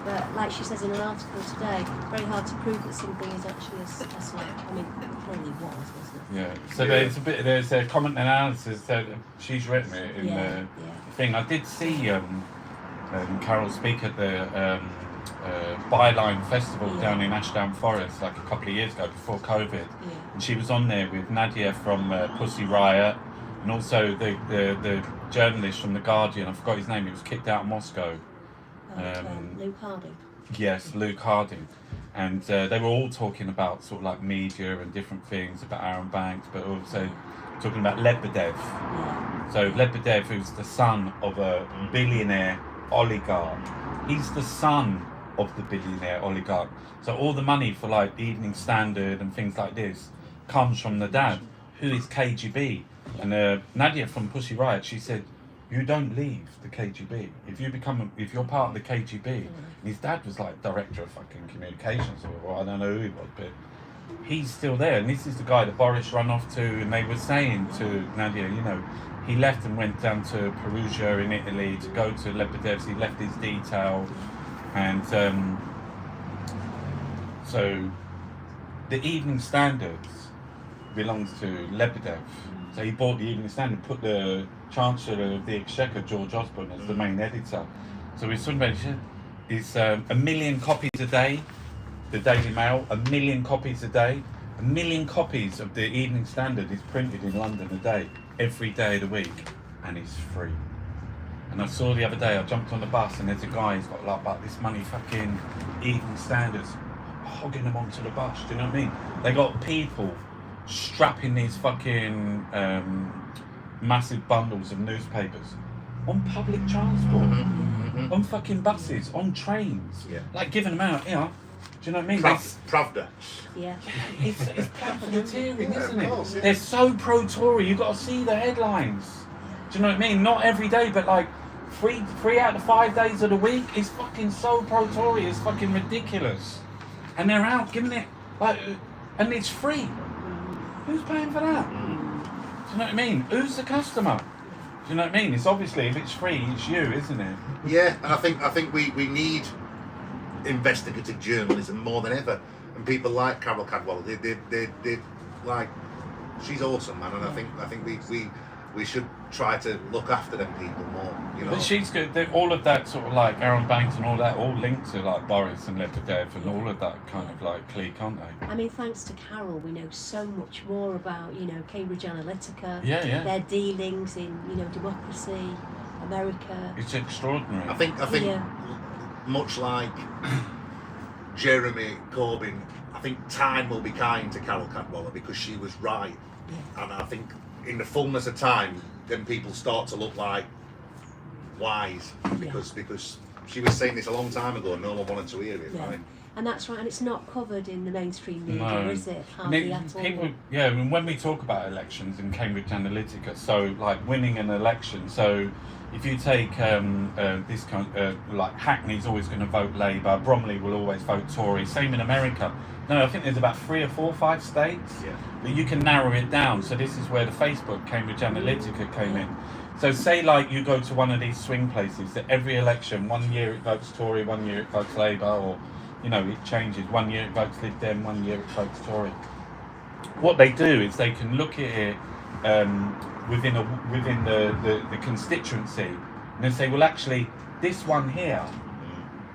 E: But like she says in an article today, very hard to prove that something is actually a slap. I mean, it probably was, wasn't it?
A: Yeah. So
B: Yeah.
A: there's a comment analysis that she's written it in
E: Yeah,
A: the thing. I did see Carol speak at the Byline Festival
E: Yeah.
A: down in Ashdown Forest like a couple of years ago before COVID.
E: Yeah.
A: And she was on there with Nadia from Pussy Riot and also the journalist from The Guardian. I forgot his name. He was kicked out of Moscow.
E: Luke Harding.
A: Yes, Luke Harding. And they were all talking about sort of like media and different things about Aaron Banks, but also talking about Lebedev.
E: Yeah.
A: So Lebedev, who's the son of a billionaire oligarch, he's the son of the billionaire oligarch. So all the money for like the Evening Standard and things like this comes from the dad, who is KGB. And Nadia from Pussy Riot, she said, you don't leave the KGB. If you're part of the KGB, and his dad was like director of fucking communications or I don't know who he was, but he's still there. And this is the guy that Boris ran off to, and they were saying to Nadia, he left and went down to Perugia in Italy to go to Lebedev's. He left his detail, and so the Evening Standards belongs to Lebedev. So he bought the Evening Standard, put the Chancellor of the Exchequer, George Osborne, as the main editor. So we're talking about it's 1 million copies a day, the Daily Mail, 1 million copies a day. 1 million copies of the Evening Standard is printed in London a day, every day of the week, and it's free. And I saw the other day, I jumped on the bus and there's a guy who's got like this money fucking Evening Standards, hogging them onto the bus, do you know what I mean? They got people strapping these fucking massive bundles of newspapers on public transport, on fucking buses, on trains, like giving them out, do you know what I mean?
B: Pravda.
E: Yeah.
A: It's profiteering, isn't
B: of course,
A: it?
B: yeah.
A: They're so pro-Tory, you've got to see the headlines. Do you know what I mean? Not every day, but like three out of 5 days of the week, it's fucking so pro-Tory, it's fucking ridiculous. And they're out giving it, like, and it's free. Who's paying for that? Do you know what I mean? Who's the customer? Do you know what I mean? It's obviously, if it's free, it's you, isn't it?
B: Yeah, and I think we need investigative journalism more than ever, and people like Carol Cadwallader, they like, she's awesome, man, and I think we should try to look after them people more,
A: But she's good. All of that sort of like Aaron Banks and all that, all linked to like Boris and Lebedev and all of that kind of like clique, aren't they?
E: I mean, thanks to Carol, we know so much more about, Cambridge Analytica,
A: Yeah.
E: their dealings in, democracy, America.
A: It's extraordinary.
B: I think
E: Yeah.
B: much like Jeremy Corbyn, I think time will be kind to Carol Cadwallader because she was right, and I think in the fullness of time, then people start to look like wise because she was saying this a long time ago and no one wanted to hear it.
E: Yeah.
B: I mean,
E: And that's right, and it's not covered in the mainstream media,
A: No.
E: is it?
A: I
E: Hardly
A: mean,
E: at all.
A: people, I mean, when we talk about elections in Cambridge Analytica, so like winning an election, so if you take this kind like Hackney's always going to vote Labour, Bromley will always vote Tory, same in America. No, I think there's about 3 or 4, 5 states, but you can narrow it down. So this is where the Facebook Cambridge Analytica came in. So say like you go to one of these swing places that every election, 1 year it votes Tory, 1 year it votes Labour, or it changes. 1 year it votes Lib Dem, 1 year it votes Tory. What they do is they can look at it within the constituency, and then say, well, actually, this one here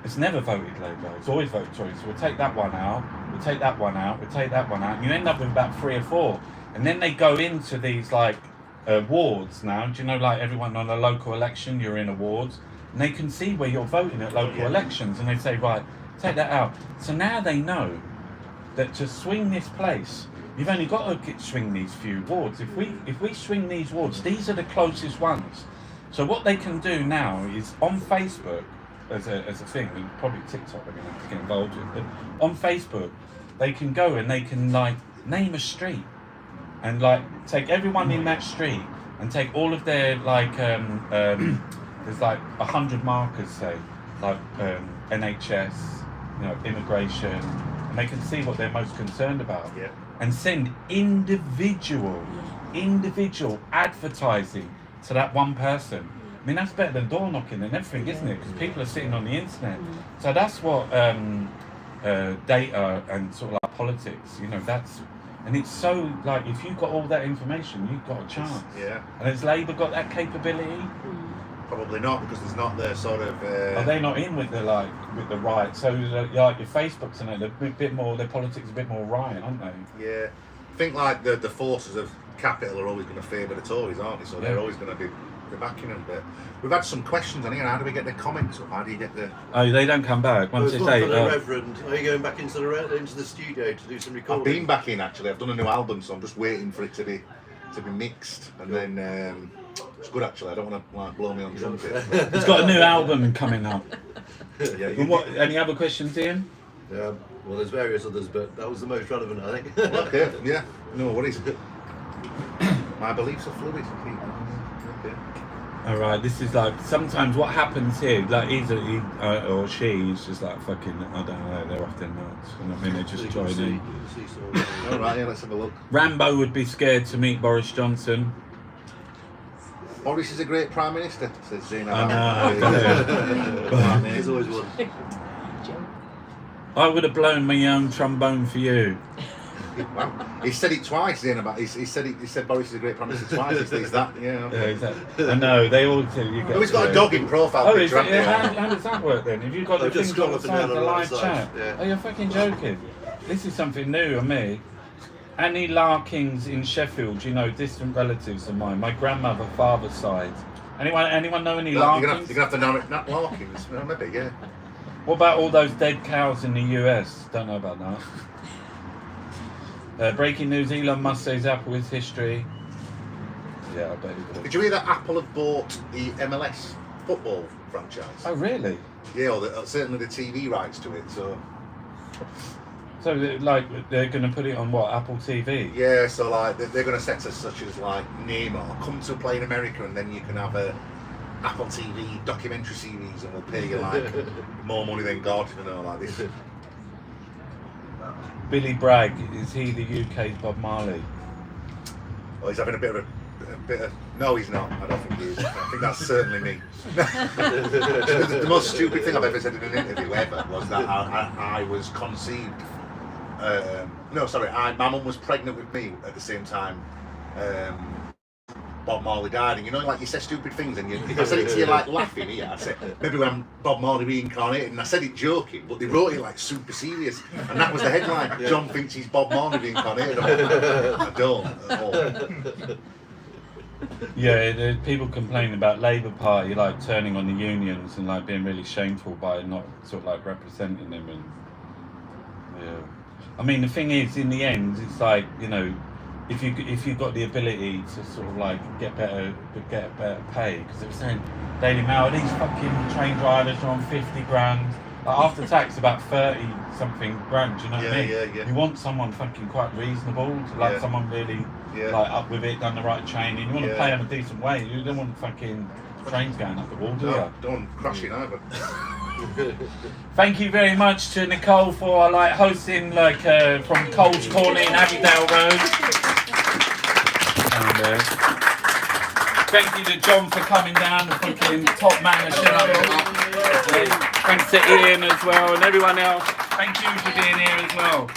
A: has never voted Labour. It's always voted Tory. So we'll take that one out. We'll take that one out. We'll take that one out. And you end up with about 3 or 4, and then they go into these like wards now. Do you know, like everyone on a local election, you're in awards, and they can see where you're voting at local elections, and they say, right, take that out. So now they know that to swing this place, you've only got to swing these few wards. If we swing these wards, these are the closest ones. So what they can do now is on Facebook, as a thing, and probably TikTok they're going to have to get involved with, but on Facebook, they can go and they can like name a street and like take everyone in that street and take all of their like there's like 100 markers, say, like NHS, you know, immigration, and they can see what they're most concerned about, and send individual advertising to that one person. I mean, that's better than door knocking and everything, isn't it? Because people are sitting on the internet. So that's what data and sort of like politics, you know, that's, and it's so like, if you've got all that information, you've got a chance.
B: Yeah.
A: And has Labour got that capability?
B: Probably not, because there's not the sort of.
A: Are they not in with the right? So like your Facebooks and they're a bit more. Their politics are a bit more right, aren't they?
B: Yeah. I think like the forces of capital are always going to favour the Tories, aren't they? So they're always going to be backing them. But we've had some questions on here. How do we get the comments up? How do you get the?
A: Oh, they don't come back once
F: it's
A: they say.
F: For the Reverend, are you going back into the studio to do some recording?
B: I've been back in actually. I've done a new album, so I'm just waiting for it to be mixed, and then it's good actually. I don't want to like blow me on trumpet.
A: He's got a new album coming up.
B: Yeah.
A: And what? Any other questions, Ian?
F: Well, there's various others, but that was the most relevant, I think.
B: Okay. Yeah. No worries. My beliefs are fluid. Okay.
A: All right. This is like sometimes what happens here. Like he or she is just like fucking. I don't know. They're off their nuts. You know what I mean? They just join in.
B: All right. Yeah. Let's have a look.
A: Rambo would be scared to meet Boris Johnson.
B: Boris is a great Prime Minister, says Zainab.
A: I know.
F: There's always one.
A: I would have blown my own trombone for you.
B: Wow. He said it twice, Zainab. He said Boris is a great Prime Minister twice. It's that, yeah. Okay.
A: Yeah, exactly. I know, they all do. You
B: Oh, he's got a dog in profile
A: Oh,
B: picture.
A: how does that work then? Have you got the
F: just
A: things on the
F: scroll up and
A: side of
F: down
A: the
F: on the
A: live
F: right
A: chat?
F: side, yeah.
A: Oh, you're fucking joking. This is something new on me. Annie Larkins in Sheffield, you know, distant relatives of mine. My grandmother, father's side. Anyone know any Larkins?
B: You're going to have to know it. Not Larkins, maybe, yeah.
A: What about all those dead cows in the US? Don't know about that. Breaking news, Elon Musk says Apple is history. Yeah, I bet he would.
B: Did you hear that Apple have bought the MLS football franchise?
A: Oh, really?
B: Yeah, or certainly the TV rights to it, so...
A: So, like, they're going to put it on what, Apple TV?
B: Yeah, so like they're going to set us such as like Neymar, come to play in America, and then you can have a Apple TV documentary series, and we'll pay you like more money than God, you know, like this.
A: Billy Bragg, is he the UK's Bob Marley?
B: Oh, he's having a bit of. No, he's not. I don't think he is. I think that's certainly me. The most stupid thing I've ever said in an interview ever was that I was conceived. My mum was pregnant with me at the same time Bob Marley died, and you know, like you say stupid things, and I said it to you like laughing here. I said maybe when Bob Marley reincarnated, and I said it joking, but they wrote it like super serious, and that was the headline. Yeah. John thinks he's Bob Marley reincarnated. I don't at all.
A: Yeah, people complain about Labour Party like turning on the unions and like being really shameful by not sort of like representing them, and yeah. I mean, the thing is, in the end, it's like, you know, if you've got the ability to sort of like get better pay, because they were saying Daily Mail, these fucking train drivers are on 50 grand. Like after tax, about 30 something grand. Do you know what I mean?
B: Yeah.
A: You want someone fucking quite reasonable, like someone really like up with it, done the right training. You want to pay them a decent wage. You don't want fucking trains going up the wall, do you?
B: Don't crash it either.
A: Thank you very much to Nicole for like hosting like from Cole's Corner in Abbeydale Road. And thank you to John for coming down, the fucking top man of show. Thanks to Ian as well and everyone else. Thank you for being here as well.